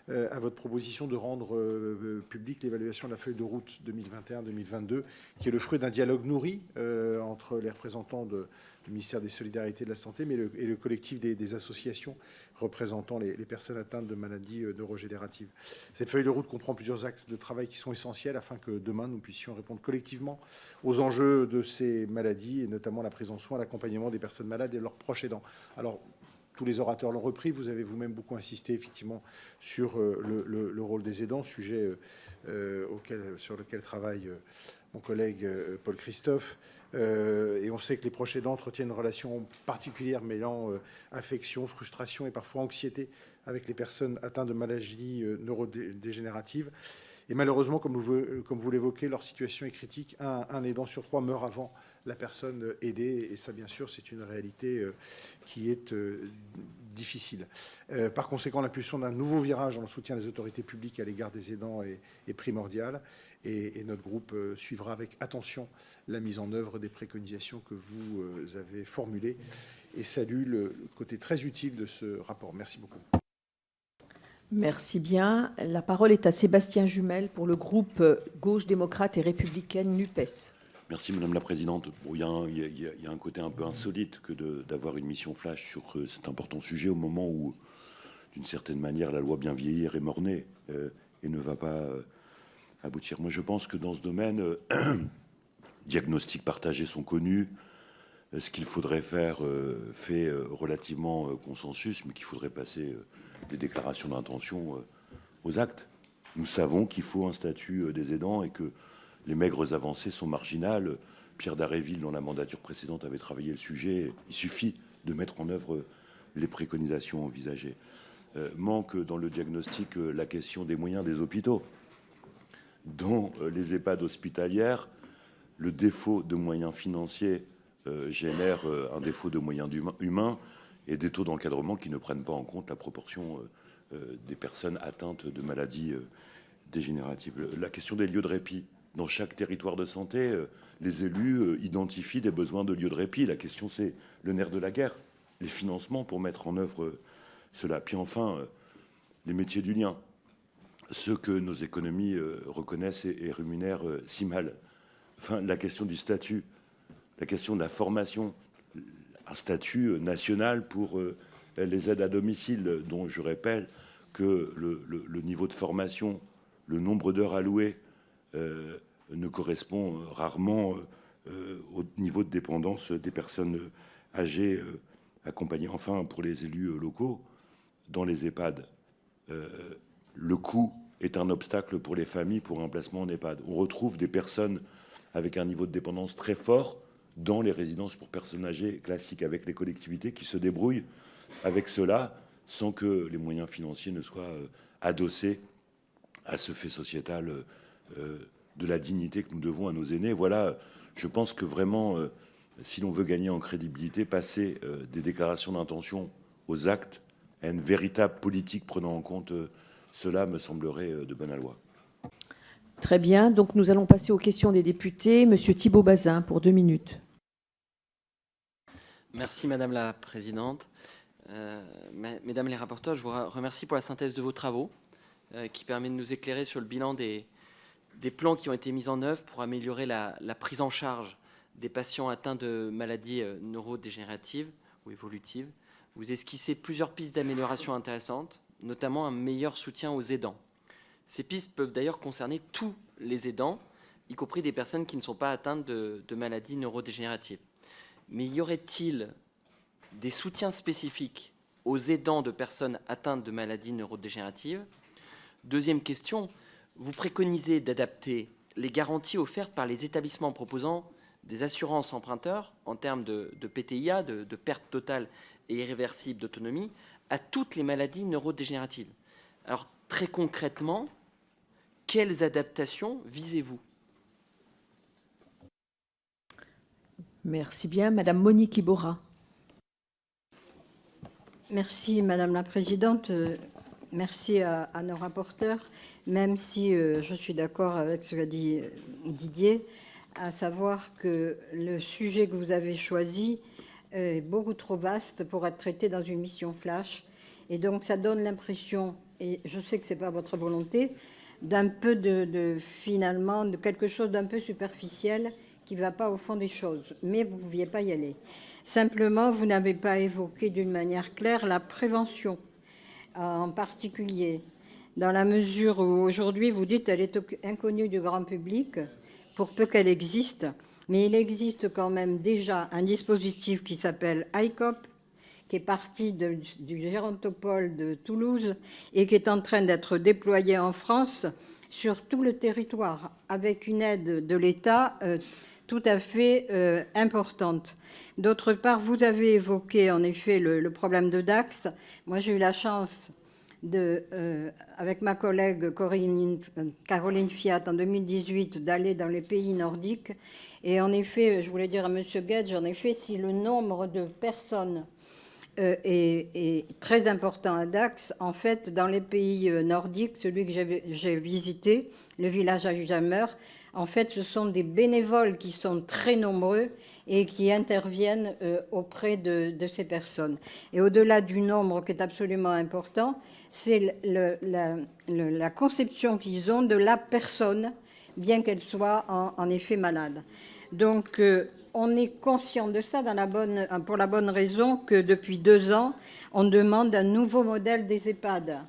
S10: à votre proposition de rendre publique l'évaluation de la feuille de route 2021-2022, qui est le fruit d'un dialogue nourri entre les représentants du ministère des Solidarités et de la Santé et le collectif des associations représentant les personnes atteintes de maladies neurodégénératives. Cette feuille de route comprend plusieurs axes de travail qui sont essentiels afin que demain nous puissions répondre collectivement aux enjeux de ces maladies, et notamment la prise en soin, l'accompagnement des personnes malades et leurs proches aidants. Alors, tous les orateurs l'ont repris. Vous avez vous-même beaucoup insisté, effectivement, sur le rôle des aidants, sujet sur lequel travaille mon collègue Paul Christophe. Et on sait que les proches aidants entretiennent une relation particulière mêlant affection, frustration et parfois anxiété avec les personnes atteintes de maladies neurodégénératives. Et malheureusement, comme vous l'évoquez, leur situation est critique. Un aidant sur 3 meurt avant la personne aidée, et ça, bien sûr, c'est une réalité qui est difficile. Par conséquent, l'impulsion d'un nouveau virage dans le soutien des autorités publiques à l'égard des aidants est primordiale, et notre groupe suivra avec attention la mise en œuvre des préconisations que vous avez formulées, et salue le côté très utile de ce rapport. Merci beaucoup.
S6: Merci bien. La parole est à Sébastien Jumel pour le groupe Gauche démocrate et républicaine NUPES.
S11: Merci Madame la Présidente. Bon, il y a un côté un peu insolite que d'avoir une mission flash sur cet important sujet au moment où, d'une certaine manière, la loi bien vieillir est mort-née et ne va pas aboutir. Moi, je pense que dans ce domaine, diagnostics partagés sont connus. Ce qu'il faudrait faire fait relativement consensus, mais qu'il faudrait passer des déclarations d'intention aux actes. Nous savons qu'il faut un statut des aidants et que les maigres avancées sont marginales. Pierre Dharréville, dans la mandature précédente, avait travaillé le sujet. Il suffit de mettre en œuvre les préconisations envisagées. Manque dans le diagnostic la question des moyens des hôpitaux. Dans les EHPAD hospitalières, le défaut de moyens financiers génère un défaut de moyens humains et des taux d'encadrement qui ne prennent pas en compte la proportion des personnes atteintes de maladies dégénératives. La question des lieux de répit. Dans chaque territoire de santé, les élus identifient des besoins de lieux de répit. La question, c'est le nerf de la guerre, les financements pour mettre en œuvre cela. Puis enfin, les métiers du lien, ceux que nos économies reconnaissent et rémunèrent si mal. Enfin, la question du statut, la question de la formation, un statut national pour les aides à domicile, dont je rappelle que le niveau de formation, le nombre d'heures allouées ne correspond rarement au niveau de dépendance des personnes âgées accompagnées. Enfin, pour les élus locaux, dans les EHPAD, le coût est un obstacle pour les familles pour un placement en EHPAD. On retrouve des personnes avec un niveau de dépendance très fort dans les résidences pour personnes âgées classiques, avec les collectivités qui se débrouillent avec cela sans que les moyens financiers ne soient adossés à ce fait sociétal de la dignité que nous devons à nos aînés. Voilà, je pense que vraiment, si l'on veut gagner en crédibilité, passer des déclarations d'intention aux actes, à une véritable politique prenant en compte cela, me semblerait de bonne loi.
S6: Très bien. Donc, nous allons passer aux questions des députés. Monsieur Thibault Bazin, pour 2 minutes.
S12: Merci Madame la Présidente. Mesdames les rapporteurs, je vous remercie pour la synthèse de vos travaux qui permet de nous éclairer sur le bilan des plans qui ont été mis en œuvre pour améliorer la prise en charge des patients atteints de maladies neurodégénératives ou évolutives. Vous esquissez plusieurs pistes d'amélioration intéressantes, notamment un meilleur soutien aux aidants. Ces pistes peuvent d'ailleurs concerner tous les aidants, y compris des personnes qui ne sont pas atteintes de maladies neurodégénératives. Mais y aurait-il des soutiens spécifiques aux aidants de personnes atteintes de maladies neurodégénératives? Deuxième question, vous préconisez d'adapter les garanties offertes par les établissements proposant des assurances emprunteurs en termes de PTIA, de perte totale et irréversible d'autonomie, à toutes les maladies neurodégénératives. Alors, très concrètement, quelles adaptations visez-vous?
S6: Merci bien. Madame Monique Iborra.
S13: Merci Madame la Présidente. Merci à nos rapporteurs, même si je suis d'accord avec ce qu'a dit Didier, à savoir que le sujet que vous avez choisi est beaucoup trop vaste pour être traité dans une mission flash. Et donc ça donne l'impression, et je sais que ce n'est pas votre volonté, d'un peu finalement de quelque chose d'un peu superficiel qui ne va pas au fond des choses. Mais vous ne pouviez pas y aller. Simplement, vous n'avez pas évoqué d'une manière claire la prévention, en particulier, dans la mesure où aujourd'hui vous dites qu'elle est inconnue du grand public, pour peu qu'elle existe, mais il existe quand même déjà un dispositif qui s'appelle ICOP, qui est parti du Gérontopole de Toulouse et qui est en train d'être déployé en France sur tout le territoire, avec une aide de l'État tout à fait importante. D'autre part, vous avez évoqué en effet le problème de Dax. Moi, j'ai eu la chance, avec ma collègue Caroline Fiat, en 2018, d'aller dans les pays nordiques. Et en effet, je voulais dire à M. Guedj, en effet, si le nombre de personnes est très important à Dax, en fait, dans les pays nordiques, celui que j'ai visité, le village à Jammer, En fait, ce sont des bénévoles qui sont très nombreux et qui interviennent auprès de ces personnes. Et au-delà du nombre qui est absolument important, c'est la conception qu'ils ont de la personne, bien qu'elle soit en effet malade. Donc, on est conscient de ça pour la bonne raison que depuis 2 ans, on demande un nouveau modèle des EHPAD.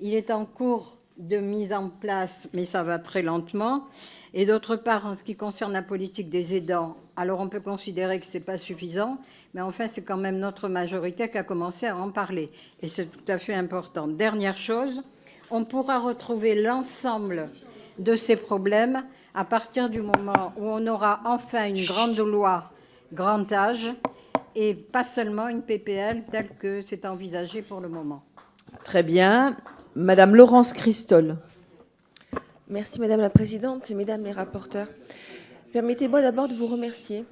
S13: Il est en cours de mise en place, mais ça va très lentement. Et d'autre part, en ce qui concerne la politique des aidants, alors on peut considérer que ce n'est pas suffisant, mais enfin, c'est quand même notre majorité qui a commencé à en parler. Et c'est tout à fait important. Dernière chose, on pourra retrouver l'ensemble de ces problèmes à partir du moment où on aura enfin une grande loi grand âge et pas seulement une PPL telle que c'est envisagé pour le moment.
S1: Très bien. Madame Laurence Cristol.
S14: Merci Madame la Présidente et Mesdames les rapporteurs. Permettez-moi d'abord de vous remercier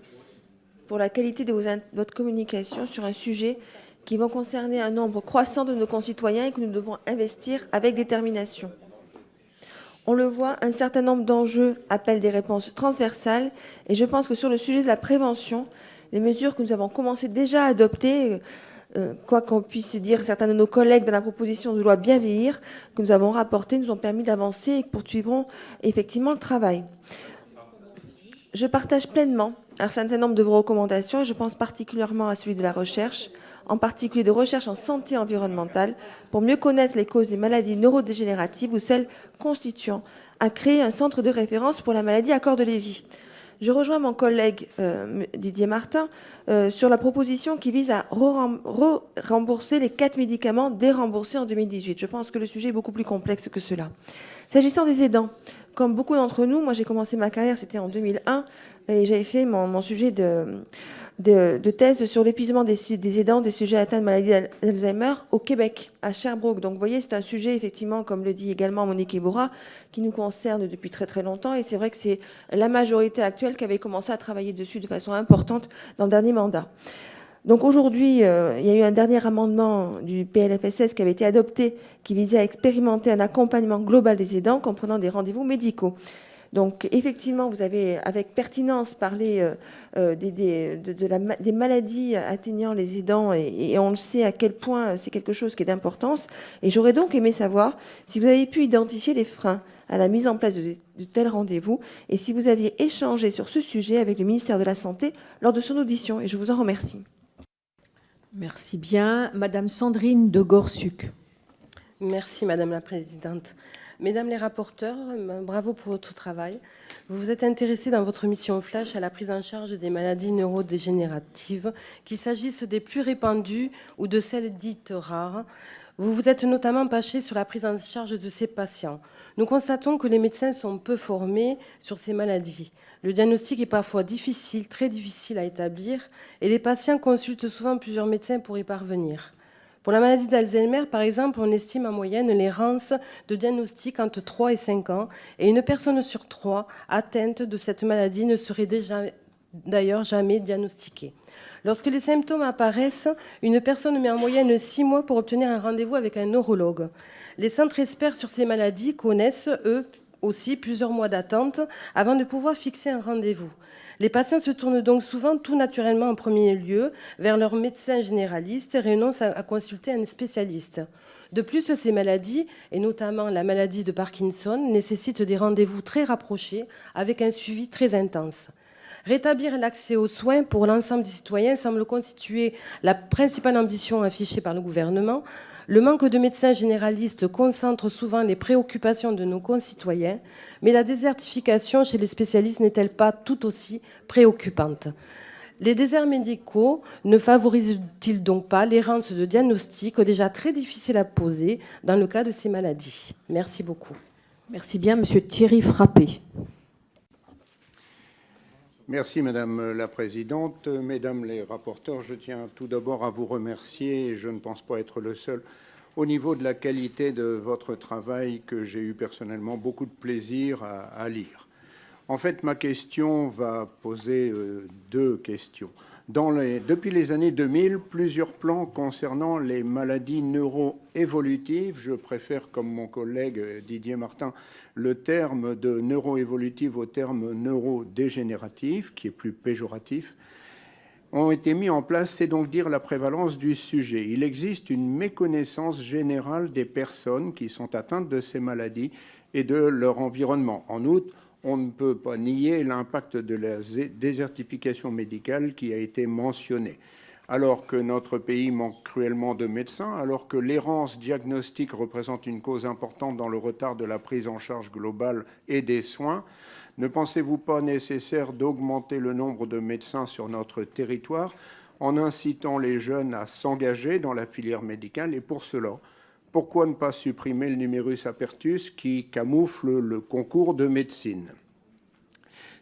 S14: pour la qualité de votre communication sur un sujet qui va concerner un nombre croissant de nos concitoyens et que nous devons investir avec détermination. On le voit, un certain nombre d'enjeux appellent des réponses transversales et je pense que sur le sujet de la prévention, les mesures que nous avons commencé déjà à adopter, quoi qu'on puisse dire, certains de nos collègues dans la proposition de loi Bien vieillir que nous avons rapportée nous ont permis d'avancer et poursuivront effectivement le travail. Je partage pleinement un certain nombre de vos recommandations et je pense particulièrement à celui de la recherche, en particulier de recherche en santé environnementale, pour mieux connaître les causes des maladies neurodégénératives ou celles constituant à créer un centre de référence pour la maladie à corps de Lévy. Je rejoins mon collègue Didier Martin sur la proposition qui vise à rembourser les 4 médicaments déremboursés en 2018. Je pense que le sujet est beaucoup plus complexe que cela. S'agissant des aidants, comme beaucoup d'entre nous, moi j'ai commencé ma carrière, c'était en 2001, et j'avais fait mon sujet de thèse sur l'épuisement des aidants des sujets atteints de maladie d'Alzheimer au Québec, à Sherbrooke. Donc vous voyez, c'est un sujet, effectivement, comme le dit également Monique Ebora, qui nous concerne depuis très très longtemps. Et c'est vrai que c'est la majorité actuelle qui avait commencé à travailler dessus de façon importante dans le dernier mandat. Donc aujourd'hui, il y a eu un dernier amendement du PLFSS qui avait été adopté, qui visait à expérimenter un accompagnement global des aidants comprenant des rendez-vous médicaux. Donc effectivement, vous avez avec pertinence parlé des maladies atteignant les aidants et on le sait à quel point c'est quelque chose qui est d'importance. Et j'aurais donc aimé savoir si vous avez pu identifier les freins à la mise en place de tels rendez-vous et si vous aviez échangé sur ce sujet avec le ministère de la Santé lors de son audition. Et je vous en remercie.
S6: Merci bien. Madame Sandrine de Gorsuc.
S15: Merci Madame la Présidente. Mesdames les rapporteurs, bravo pour votre travail. Vous vous êtes intéressés dans votre mission flash à la prise en charge des maladies neurodégénératives, qu'il s'agisse des plus répandues ou de celles dites rares. Vous vous êtes notamment penchés sur la prise en charge de ces patients. Nous constatons que les médecins sont peu formés sur ces maladies. Le diagnostic est parfois difficile, très difficile à établir, et les patients consultent souvent plusieurs médecins pour y parvenir. Pour la maladie d'Alzheimer, par exemple, on estime en moyenne l'errance de diagnostic entre 3 et 5 ans, et une personne sur 3 atteinte de cette maladie ne serait d'ailleurs jamais diagnostiquée. Lorsque les symptômes apparaissent, une personne met en moyenne 6 mois pour obtenir un rendez-vous avec un neurologue. Les centres experts sur ces maladies connaissent, eux aussi, plusieurs mois d'attente avant de pouvoir fixer un rendez-vous. Les patients se tournent donc souvent tout naturellement en premier lieu vers leur médecin généraliste et renoncent à consulter un spécialiste. De plus, ces maladies, et notamment la maladie de Parkinson, nécessitent des rendez-vous très rapprochés avec un suivi très intense. Rétablir l'accès aux soins pour l'ensemble des citoyens semble constituer la principale ambition affichée par le gouvernement. Le manque de médecins généralistes concentre souvent les préoccupations de nos concitoyens, mais la désertification chez les spécialistes n'est-elle pas tout aussi préoccupante ? Les déserts médicaux ne favorisent-ils donc pas l'errance de diagnostic déjà très difficile à poser dans le cas de ces maladies ? Merci beaucoup.
S6: Merci bien, Monsieur Thierry Frappé.
S16: Merci Madame la Présidente. Mesdames les rapporteurs, je tiens tout d'abord à vous remercier, et je ne pense pas être le seul, au niveau de la qualité de votre travail que j'ai eu personnellement beaucoup de plaisir à lire. En fait, ma question va poser deux questions. Depuis les années 2000, plusieurs plans concernant les maladies neuroévolutives, je préfère, comme mon collègue Didier Martin, le terme de neuroévolutive au terme neurodégénératif, qui est plus péjoratif, ont été mis en place, c'est donc dire la prévalence du sujet. Il existe une méconnaissance générale des personnes qui sont atteintes de ces maladies et de leur environnement. En outre, on ne peut pas nier l'impact de la désertification médicale qui a été mentionnée. Alors que notre pays manque cruellement de médecins, alors que l'errance diagnostique représente une cause importante dans le retard de la prise en charge globale et des soins, ne pensez-vous pas nécessaire d'augmenter le nombre de médecins sur notre territoire en incitant les jeunes à s'engager dans la filière médicale? Et pour cela, pourquoi ne pas supprimer le numerus apertus qui camoufle le concours de médecine?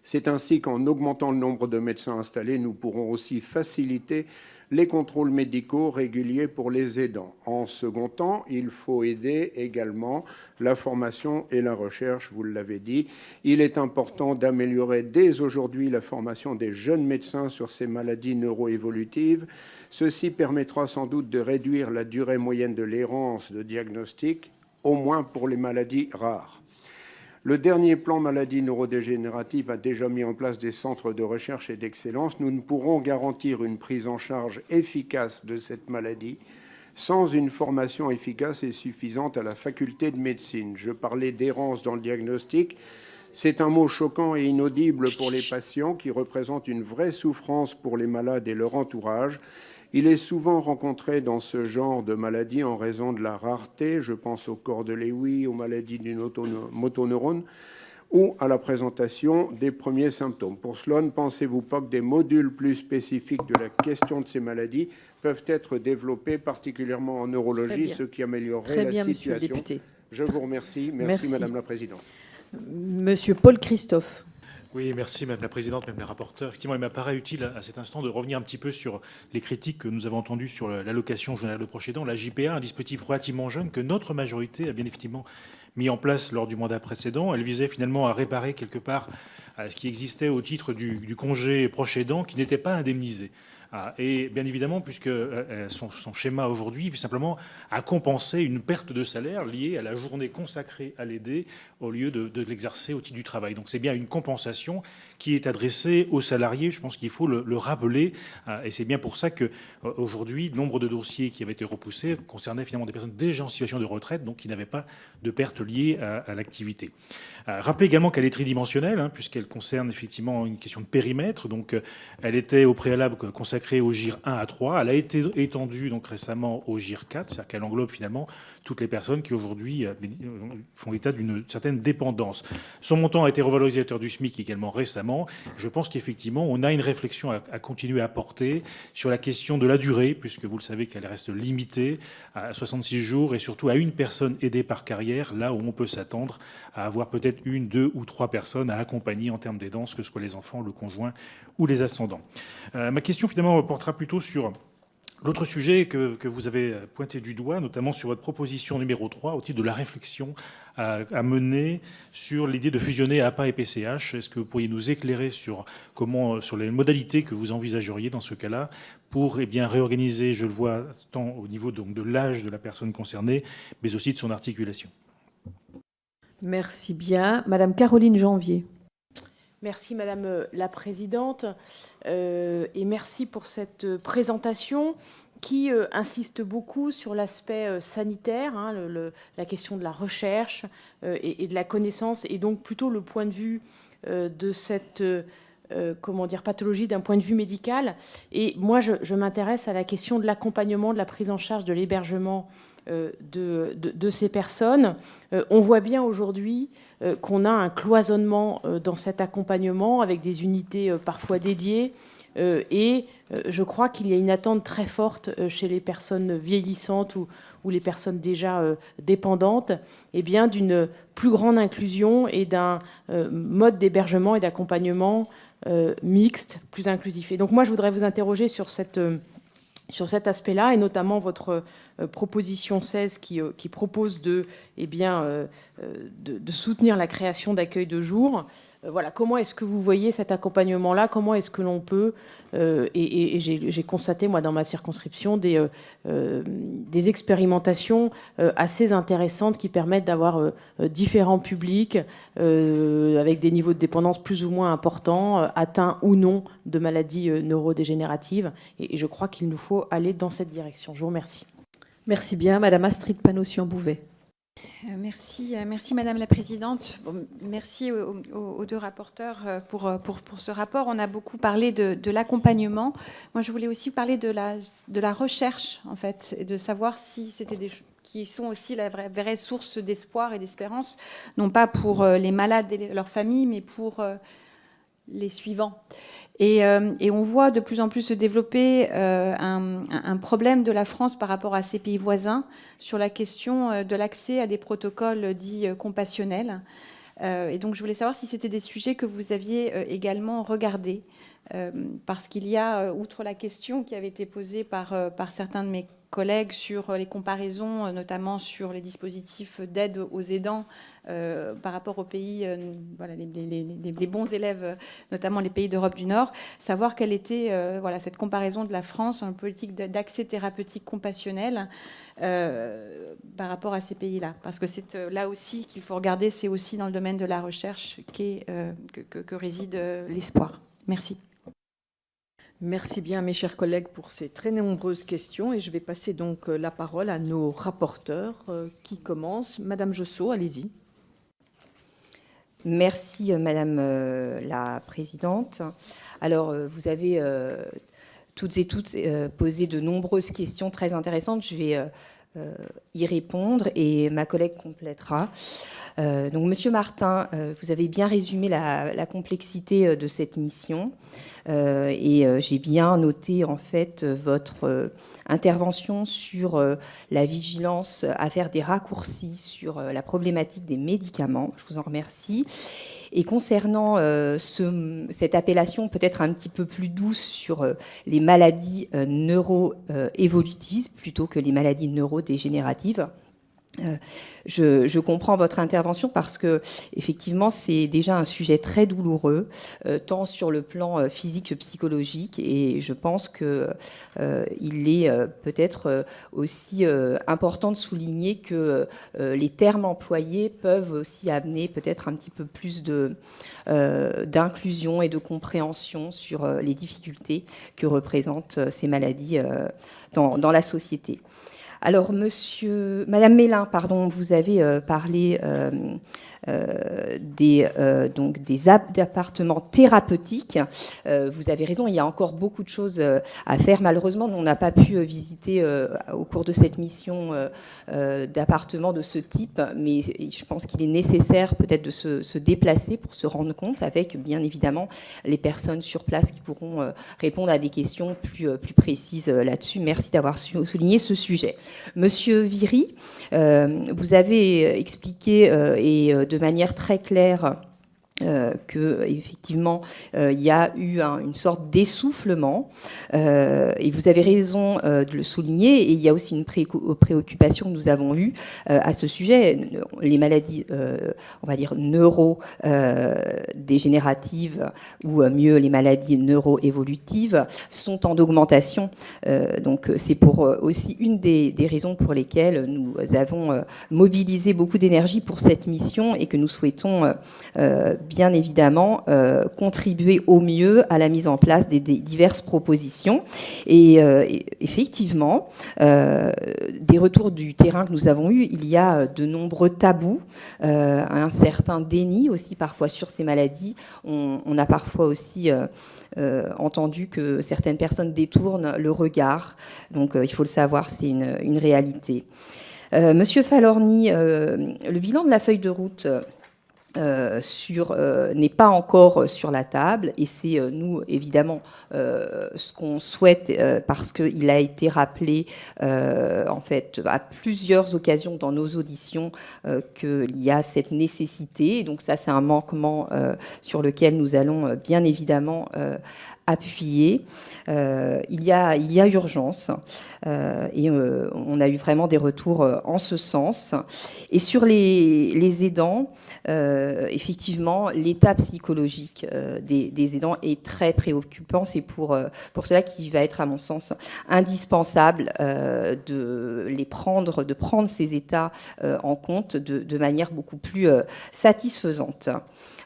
S16: C'est ainsi qu'en augmentant le nombre de médecins installés, nous pourrons aussi faciliter les contrôles médicaux réguliers pour les aidants. En second temps, il faut aider également la formation et la recherche, vous l'avez dit. Il est important d'améliorer dès aujourd'hui la formation des jeunes médecins sur ces maladies neuroévolutives. Ceci permettra sans doute de réduire la durée moyenne de l'errance de diagnostic, au moins pour les maladies rares. Le dernier plan maladie neurodégénérative a déjà mis en place des centres de recherche et d'excellence. Nous ne pourrons garantir une prise en charge efficace de cette maladie sans une formation efficace et suffisante à la faculté de médecine. Je parlais d'errance dans le diagnostic. C'est un mot choquant et inaudible pour les patients qui représente une vraie souffrance pour les malades et leur entourage. Il est souvent rencontré dans ce genre de maladie en raison de la rareté, je pense au corps de Lewy, aux maladies du motoneurone ou à la présentation des premiers symptômes. Pour cela, ne pensez-vous pas que des modules plus spécifiques de la question de ces maladies peuvent être développés, particulièrement en neurologie, ce qui améliorerait la situation? Je vous remercie. Merci, Madame la Présidente.
S6: Monsieur Paul Christophe.
S17: Oui, merci Madame la Présidente, Madame la rapporteure. Effectivement, il m'apparaît utile à cet instant de revenir un petit peu sur les critiques que nous avons entendues sur l'allocation journalière de proche aidant, la JPA, un dispositif relativement jeune que notre majorité a bien effectivement mis en place lors du mandat précédent. Elle visait finalement à réparer quelque part à ce qui existait au titre du congé proche aidant qui n'était pas indemnisé. Et bien évidemment, puisque son schéma aujourd'hui vise simplement à compenser une perte de salaire liée à la journée consacrée à l'aider au lieu de l'exercer au titre du travail. Donc c'est bien une compensation qui est adressée aux salariés. Je pense qu'il faut le rappeler. Et c'est bien pour ça qu'aujourd'hui, le nombre de dossiers qui avaient été repoussés concernaient finalement des personnes déjà en situation de retraite, donc qui n'avaient pas de perte liée à l'activité. Rappelez également qu'elle est tridimensionnelle, puisqu'elle concerne effectivement une question de périmètre. Donc elle était au préalable consacrée au GIR 1 à 3. Elle a été étendue donc récemment au GIR 4, c'est-à-dire qu'elle englobe finalement toutes les personnes qui aujourd'hui font état d'une certaine dépendance. Son montant a été revalorisateur du SMIC également récemment. Je pense qu'effectivement, on a une réflexion à continuer à porter sur la question de la durée, puisque vous le savez qu'elle reste limitée à 66 jours et surtout à une personne aidée par carrière, là où on peut s'attendre à avoir peut-être 1, 2 ou 3 personnes à accompagner en termes d'aidance, que ce soit les enfants, le conjoint ou les ascendants. Ma question finalement portera plutôt sur l'autre sujet que vous avez pointé du doigt, notamment sur votre proposition numéro 3, au titre de la réflexion à mener sur l'idée de fusionner APA et PCH. Est-ce que vous pourriez nous éclairer sur les modalités que vous envisageriez dans ce cas-là pour réorganiser, je le vois, tant au niveau donc de l'âge de la personne concernée, mais aussi de son articulation?
S6: Merci bien. Madame Caroline Janvier.
S18: Merci Madame la Présidente et merci pour cette présentation qui insiste beaucoup sur l'aspect sanitaire, la question de la recherche et de la connaissance, et donc plutôt le point de vue de cette pathologie d'un point de vue médical. Et moi, je m'intéresse à la question de l'accompagnement, de la prise en charge, de l'hébergement de ces personnes. On voit bien aujourd'hui qu'on a un cloisonnement dans cet accompagnement avec des unités parfois dédiées et je crois qu'il y a une attente très forte chez les personnes vieillissantes ou les personnes déjà dépendantes d'une plus grande inclusion et d'un mode d'hébergement et d'accompagnement mixte, plus inclusif. Et donc moi, je voudrais vous interroger sur cet aspect-là, et notamment votre proposition 16 qui propose de soutenir la création d'accueils de jour. voilà, comment est-ce que vous voyez cet accompagnement-là? Comment est-ce que l'on peut, et j'ai constaté, moi, dans ma circonscription, des expérimentations assez intéressantes qui permettent d'avoir différents publics avec des niveaux de dépendance plus ou moins importants, atteints ou non de maladies neurodégénératives. Et je crois qu'il nous faut aller dans cette direction. Je vous remercie.
S6: Merci bien. Madame Astrid Panosyan-Bouvet.
S19: Merci Madame la Présidente. Bon, merci aux deux rapporteurs pour ce rapport. On a beaucoup parlé de l'accompagnement. Moi, je voulais aussi parler de la recherche, en fait, et de savoir si c'était des qui sont aussi la vraie source d'espoir et d'espérance, non pas pour les malades et leurs familles, mais pour les suivants. Et on voit de plus en plus se développer un problème de la France par rapport à ses pays voisins sur la question de l'accès à des protocoles dits compassionnels. Et donc je voulais savoir si c'était des sujets que vous aviez également regardés, parce qu'il y a, outre la question qui avait été posée par certains de mes collègues sur les comparaisons, notamment sur les dispositifs d'aide aux aidants par rapport aux pays, voilà, les bons élèves, notamment les pays d'Europe du Nord, savoir quelle était voilà, cette comparaison de la France en politique d'accès thérapeutique compassionnel par rapport à ces pays-là. Parce que c'est là aussi qu'il faut regarder, c'est aussi dans le domaine de la recherche que réside l'espoir. Merci.
S6: Merci bien, mes chers collègues, pour ces très nombreuses questions. Et je vais passer donc la parole à nos rapporteurs qui commencent. Madame Josso, allez-y.
S3: Merci, Madame la Présidente. Alors, vous avez toutes et toutes posé de nombreuses questions très intéressantes. Je vais y répondre et ma collègue complétera. Donc, Monsieur Martin, vous avez bien résumé la complexité de cette mission et j'ai bien noté en fait votre intervention sur la vigilance à faire des raccourcis sur la problématique des médicaments. Je vous en remercie. Et concernant cette appellation peut-être un petit peu plus douce sur les maladies neuro-évolutives plutôt que les maladies neurodégénératives, je comprends votre intervention parce que effectivement c'est déjà un sujet très douloureux tant sur le plan physique que psychologique et je pense que il est peut-être aussi important de souligner que les termes employés peuvent aussi amener peut-être un petit peu plus d'inclusion et de compréhension sur les difficultés que représentent ces maladies dans la société. Alors, Madame Mélin, pardon, vous avez parlé des appartements thérapeutiques. Vous avez raison, il y a encore beaucoup de choses à faire. Malheureusement, on n'a pas pu visiter au cours de cette mission d'appartements de ce type, mais je pense qu'il est nécessaire peut-être de se déplacer pour se rendre compte avec, bien évidemment, les personnes sur place qui pourront répondre à des questions plus précises là-dessus. Merci d'avoir souligné ce sujet. Monsieur Viry, vous avez expliqué et de manière très claire que effectivement il y a eu une sorte d'essoufflement et vous avez raison de le souligner et il y a aussi une préoccupation que nous avons eue à ce sujet. Les maladies on va dire neurodégénératives ou mieux les maladies neuroévolutives sont en augmentation, donc c'est pour aussi une des raisons pour lesquelles nous avons mobilisé beaucoup d'énergie pour cette mission et que nous souhaitons bien évidemment contribuer au mieux à la mise en place des diverses propositions. Et effectivement, des retours du terrain que nous avons eus, il y a de nombreux tabous, un certain déni aussi parfois sur ces maladies. On a parfois aussi entendu que certaines personnes détournent le regard. Donc il faut le savoir, c'est une réalité. Monsieur Falorni, le bilan de la feuille de route n'est pas encore sur la table et c'est nous évidemment ce qu'on souhaite parce qu'il a été rappelé en fait à plusieurs occasions dans nos auditions qu'il y a cette nécessité et donc ça c'est un manquement sur lequel nous allons bien évidemment appuyé. Il y a urgence et on a eu vraiment des retours en ce sens. Et sur les aidants, effectivement, l'état psychologique des aidants est très préoccupant. C'est pour cela qu'il va être, à mon sens, indispensable de prendre ces états en compte de manière beaucoup plus satisfaisante.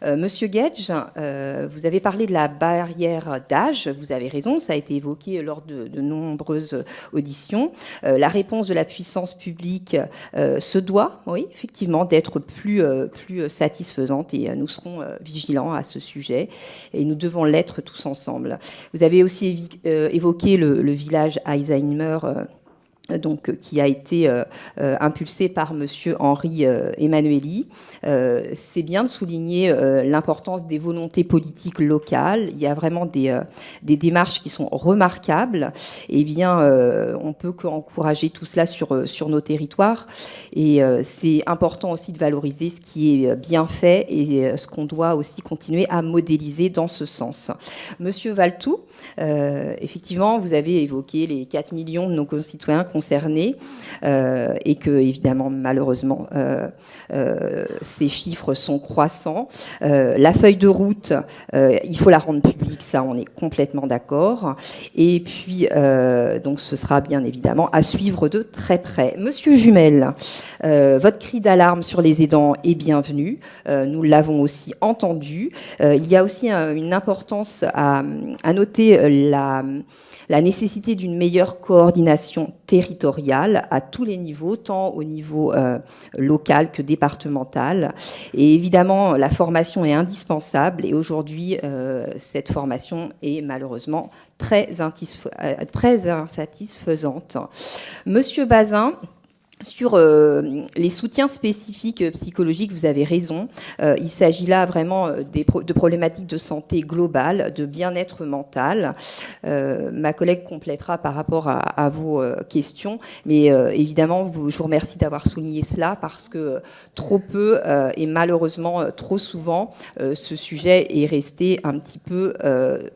S3: Monsieur Guedj, vous avez parlé de la barrière d'âge. Vous avez raison, ça a été évoqué lors de nombreuses auditions. La réponse de la puissance publique se doit, oui, effectivement, d'être plus satisfaisante et nous serons vigilants à ce sujet et nous devons l'être tous ensemble. Vous avez aussi évoqué le village Alzheimer, donc, qui a été impulsé par Monsieur Henri Emmanuelli. C'est bien de souligner l'importance des volontés politiques locales. Il y a vraiment des démarches qui sont remarquables. Eh bien, on peut qu'encourager tout cela sur nos territoires. Et c'est important aussi de valoriser ce qui est bien fait et ce qu'on doit aussi continuer à modéliser dans ce sens. Monsieur Valtou, effectivement, vous avez évoqué les 4 millions de nos concitoyens concernés et que, évidemment, malheureusement, ces chiffres sont croissants. La feuille de route, il faut la rendre publique, ça, on est complètement d'accord. Et puis, donc, ce sera bien évidemment à suivre de très près. Monsieur Jumel, votre cri d'alarme sur les aidants est bienvenu. Nous l'avons aussi entendu. Il y a aussi une importance à noter la nécessité d'une meilleure coordination territoriale à tous les niveaux, tant au niveau local que départemental. Et évidemment, la formation est indispensable et aujourd'hui, cette formation est malheureusement très insatisfaisante. Monsieur Bazin, sur les soutiens spécifiques psychologiques, vous avez raison. Il s'agit là vraiment de problématiques de santé globale, de bien-être mental. Ma collègue complétera par rapport à vos questions. Mais évidemment, je vous remercie d'avoir souligné cela parce que trop peu et malheureusement trop souvent, ce sujet est resté un petit peu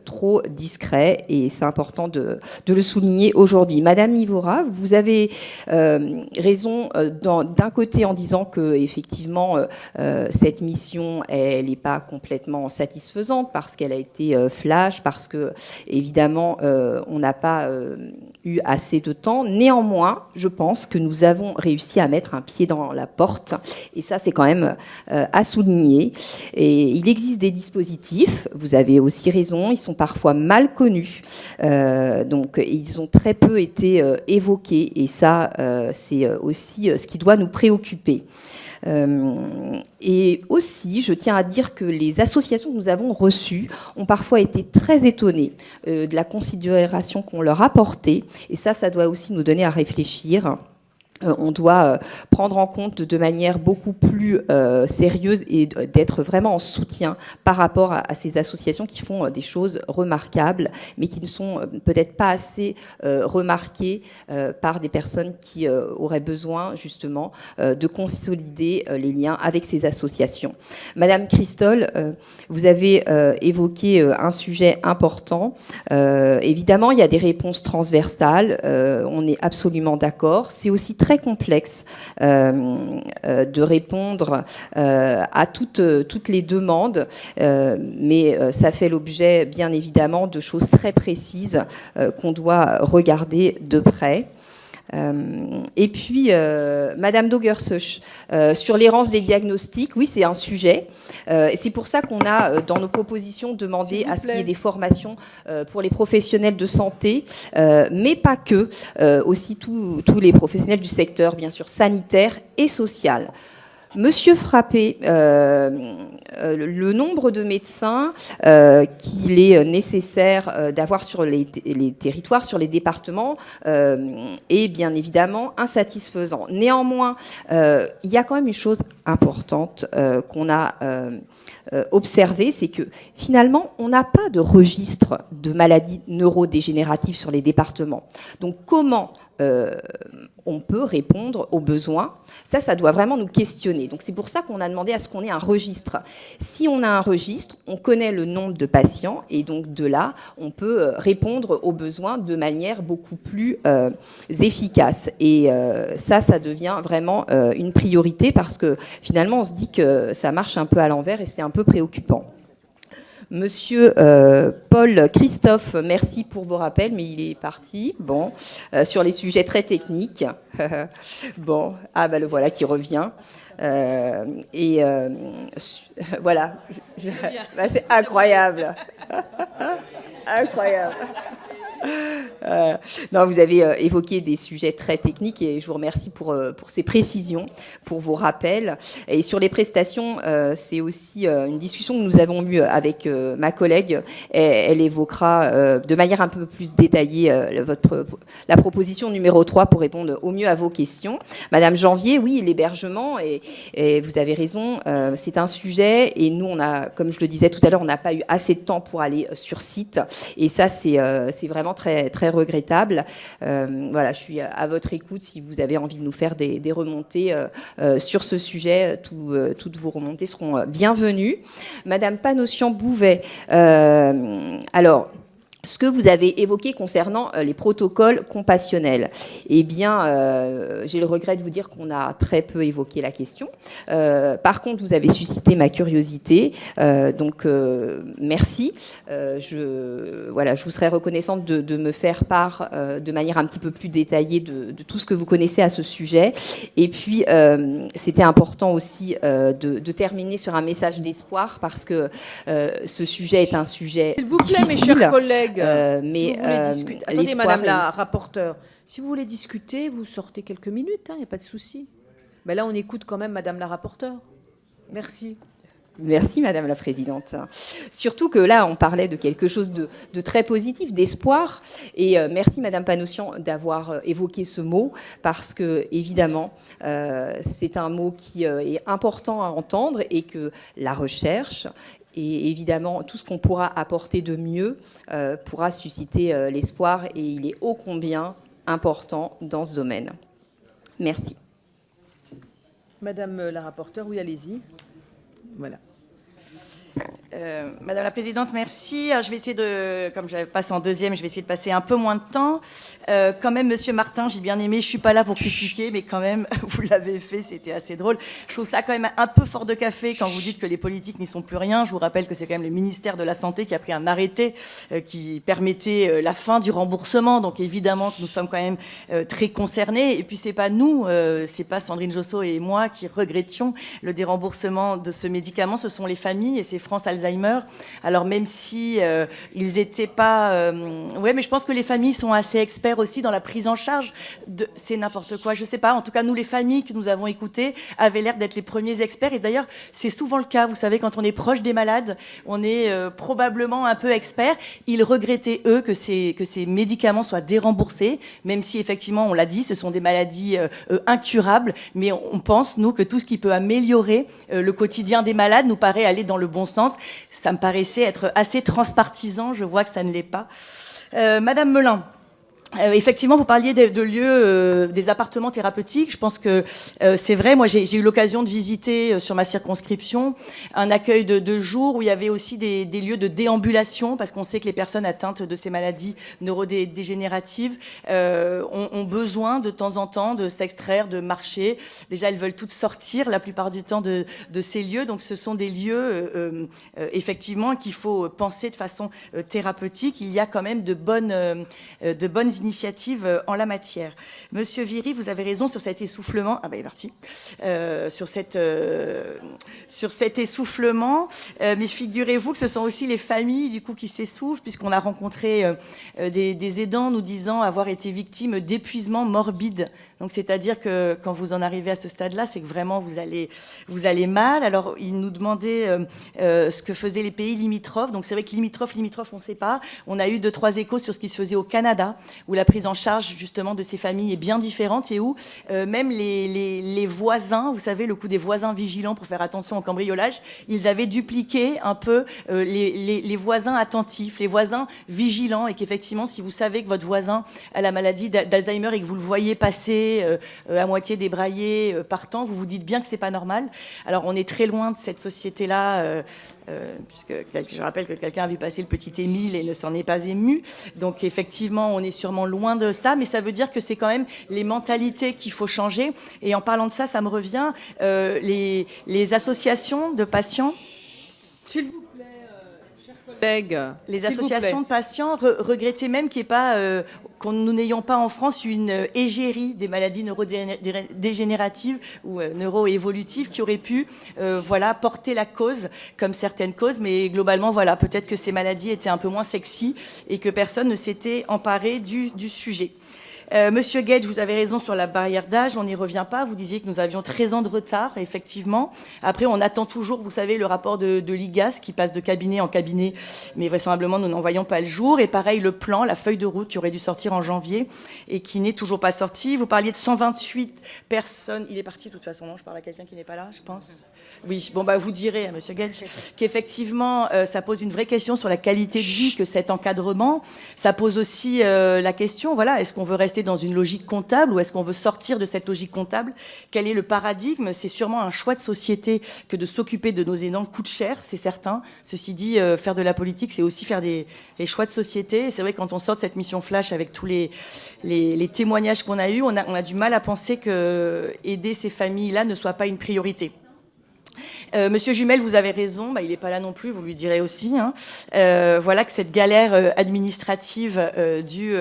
S3: trop discret et c'est important de le souligner aujourd'hui. Madame Nivora, vous avez raison d'un côté en disant que effectivement cette mission elle n'est pas complètement satisfaisante parce qu'elle a été flash, parce que évidemment on n'a pas eu assez de temps. Néanmoins, je pense que nous avons réussi à mettre un pied dans la porte et ça c'est quand même à souligner. Et il existe des dispositifs, vous avez aussi raison, ils sont parfois mal connus, donc ils ont très peu été évoqués et ça c'est aussi ce qui doit nous préoccuper. Et aussi, je tiens à dire que les associations que nous avons reçues ont parfois été très étonnées de la considération qu'on leur apportait. Et ça doit aussi nous donner à réfléchir. On doit prendre en compte de manière beaucoup plus sérieuse et d'être vraiment en soutien par rapport à ces associations qui font des choses remarquables, mais qui ne sont peut-être pas assez remarquées par des personnes qui auraient besoin justement de consolider les liens avec ces associations. Madame Christol, vous avez évoqué un sujet important. Évidemment, il y a des réponses transversales. On est absolument d'accord. C'est aussi très complexe de répondre à toutes les demandes, mais ça fait l'objet bien évidemment de choses très précises qu'on doit regarder de près. Et puis, Madame Dogerseuch, sur l'errance des diagnostics, oui, c'est un sujet. Et c'est pour ça qu'on a, dans nos propositions, demandé à ce qu'il y ait des formations pour les professionnels de santé, mais pas que, aussi tous les professionnels du secteur, bien sûr, sanitaire et social. Monsieur Frappé, le nombre de médecins qu'il est nécessaire d'avoir sur les territoires, sur les départements, est bien évidemment insatisfaisant. Néanmoins, il y a quand même une chose importante qu'on a observée, c'est que finalement, on n'a pas de registre de maladies neurodégénératives sur les départements. Donc comment on peut répondre aux besoins? Ça doit vraiment nous questionner. Donc c'est pour ça qu'on a demandé à ce qu'on ait un registre. Si on a un registre, on connaît le nombre de patients et donc de là, on peut répondre aux besoins de manière beaucoup plus efficace. Et ça devient vraiment une priorité parce que finalement, on se dit que ça marche un peu à l'envers et c'est un peu préoccupant. Monsieur Paul Christophe, merci pour vos rappels, mais il est parti. Bon, sur les sujets très techniques. Bon, le voilà qui revient. Voilà, c'est incroyable. Incroyable. Non, vous avez évoqué des sujets très techniques et je vous remercie pour ces précisions, pour vos rappels. Et sur les prestations, c'est aussi une discussion que nous avons eue avec ma collègue. Elle évoquera de manière un peu plus détaillée la proposition numéro 3 pour répondre au mieux à vos questions. Madame Janvier, oui, l'hébergement, et vous avez raison, c'est un sujet et nous, comme je le disais tout à l'heure, on n'a pas eu assez de temps pour aller sur site. Et ça, c'est vraiment très, très regrettable. Voilà, je suis à votre écoute si vous avez envie de nous faire des remontées sur ce sujet. Toutes vos remontées seront bienvenues. Madame Panossian-Bouvet, alors, ce que vous avez évoqué concernant les protocoles compassionnels, eh bien, j'ai le regret de vous dire qu'on a très peu évoqué la question. Par contre, vous avez suscité ma curiosité, donc merci. Je vous serais reconnaissante de me faire part de manière un petit peu plus détaillée de tout ce que vous connaissez à ce sujet. Et puis, c'était important aussi de terminer sur un message d'espoir parce que ce sujet est un sujet
S6: S'il vous plaît,
S3: difficile.
S6: mes chers collègues.
S3: Mais
S6: attendez, Madame la rapporteure, si vous voulez discuter, vous sortez quelques minutes, il n'y a pas de souci. Mais là, on écoute quand même Madame la rapporteure. Merci.
S3: Merci, Madame la Présidente. Surtout que là, on parlait de quelque chose de très positif, d'espoir. Et merci, Madame Panossian, d'avoir évoqué ce mot, parce que, évidemment, c'est un mot qui est important à entendre et que la recherche et évidemment, tout ce qu'on pourra apporter de mieux pourra susciter l'espoir et il est ô combien important dans ce domaine. Merci.
S6: Madame la rapporteure, oui, allez-y. Voilà.
S2: Madame la Présidente, merci. Alors, je vais essayer comme je passe en deuxième, je vais essayer de passer un peu moins de temps. Quand même, Monsieur Martin, j'ai bien aimé, je suis pas là pour critiquer, mais quand même, vous l'avez fait, c'était assez drôle. Je trouve ça quand même un peu fort de café quand vous dites que les politiques n'y sont plus rien. Je vous rappelle que c'est quand même le ministère de la Santé qui a pris un arrêté qui permettait la fin du remboursement. Donc évidemment que nous sommes quand même très concernés. Et puis c'est pas nous, c'est pas Sandrine Josso et moi qui regrettions le déremboursement de ce médicament, ce sont les familles et c'est France Alzheimer. Alors même si ils étaient pas, ouais, mais je pense que les familles sont assez experts aussi dans la prise en charge de, c'est n'importe quoi, je sais pas. En tout cas, nous les familles que nous avons écoutées avaient l'air d'être les premiers experts. Et d'ailleurs, c'est souvent le cas. Vous savez, quand on est proche des malades, on est probablement un peu expert. Ils regrettaient eux que ces médicaments soient déremboursés, même si effectivement, on l'a dit, ce sont des maladies incurables. Mais on pense nous que tout ce qui peut améliorer le quotidien des malades nous paraît aller dans le bon sens. Ça me paraissait être assez transpartisan. Je vois que ça ne l'est pas. Madame Melin. Effectivement, vous parliez de lieux, des appartements thérapeutiques. Je pense que c'est vrai. Moi, j'ai eu l'occasion de visiter sur ma circonscription un accueil de jour où il y avait aussi des lieux de déambulation, parce qu'on sait que les personnes atteintes de ces maladies neurodégénératives ont besoin de temps en temps de s'extraire, de marcher. Déjà, elles veulent toutes sortir la plupart du temps de ces lieux. Donc, ce sont des lieux effectivement qu'il faut penser de façon thérapeutique. Il y a quand même de bonnes initiatives en la matière. Monsieur Viry, vous avez raison sur cet essoufflement. Ah ben il est parti. Sur cet essoufflement. Mais figurez-vous que ce sont aussi les familles du coup qui s'essoufflent, puisqu'on a rencontré des aidants nous disant avoir été victimes d'épuisement morbide. Donc c'est-à-dire que quand vous en arrivez à ce stade-là, c'est que vraiment vous allez mal. Alors ils nous demandaient ce que faisaient les pays limitrophes. Donc c'est vrai que limitrophes, on ne sait pas. On a eu 2-3 échos sur ce qui se faisait au Canada, où la prise en charge justement de ces familles est bien différente et où même les voisins, vous savez, le coup des voisins vigilants pour faire attention au cambriolage, ils avaient dupliqué un peu les voisins attentifs, les voisins vigilants, et qu'effectivement, si vous savez que votre voisin a la maladie d'Alzheimer et que vous le voyez passer à moitié débraillé, partant, vous vous dites bien que c'est pas normal. Alors, on est très loin de cette société-là, puisque je rappelle que quelqu'un a vu passer le petit Émile et ne s'en est pas ému. Donc, effectivement, on est sûrement loin de ça, mais ça veut dire que c'est quand même les mentalités qu'il faut changer. Et en parlant de ça, ça me revient, les associations de patients.
S6: S'il vous plaît, chers collègues.
S2: Les associations de patients regrettaient même qu'il n'y ait pas, que nous n'ayons pas en France une égérie des maladies neurodégénératives ou neuroévolutives qui auraient pu voilà, porter la cause, comme certaines causes. Mais globalement, voilà, peut-être que ces maladies étaient un peu moins sexy et que personne ne s'était emparé du sujet. Monsieur Gage, vous avez raison sur la barrière d'âge, on n'y revient pas. Vous disiez que nous avions 13 ans de retard, effectivement. Après, on attend toujours, vous savez, le rapport de l'IGAS qui passe de cabinet en cabinet, mais vraisemblablement, nous n'en voyons pas le jour. Et pareil, le plan, la feuille de route qui aurait dû sortir en janvier et qui n'est toujours pas sorti. Vous parliez de 128 personnes. Il est parti, de toute façon, non? Je parle à quelqu'un qui n'est pas là, je pense. Oui, bon, bah, vous direz à Monsieur Gage qu'effectivement, ça pose une vraie question sur la qualité de vie que cet encadrement. Ça pose aussi la question, voilà, est-ce qu'on veut rester dans une logique comptable ou est-ce qu'on veut sortir de cette logique comptable? Quel est le paradigme? C'est sûrement un choix de société que de s'occuper de nos aidants coûte cher, c'est certain. Ceci dit, faire de la politique, c'est aussi faire des choix de société. Et c'est vrai que quand on sort de cette mission flash avec tous les témoignages qu'on a eus, on a du mal à penser que aider ces familles-là ne soit pas une priorité. Monsieur Jumel, vous avez raison, il n'est pas là non plus, vous lui direz aussi. Hein. Voilà que cette galère administrative due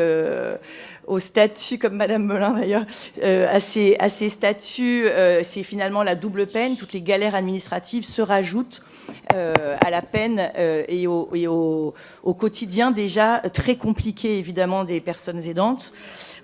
S2: au statut, comme Madame Melin d'ailleurs, à ces statuts, c'est finalement la double peine. Toutes les galères administratives se rajoutent à la peine et au quotidien déjà très compliqué évidemment des personnes aidantes.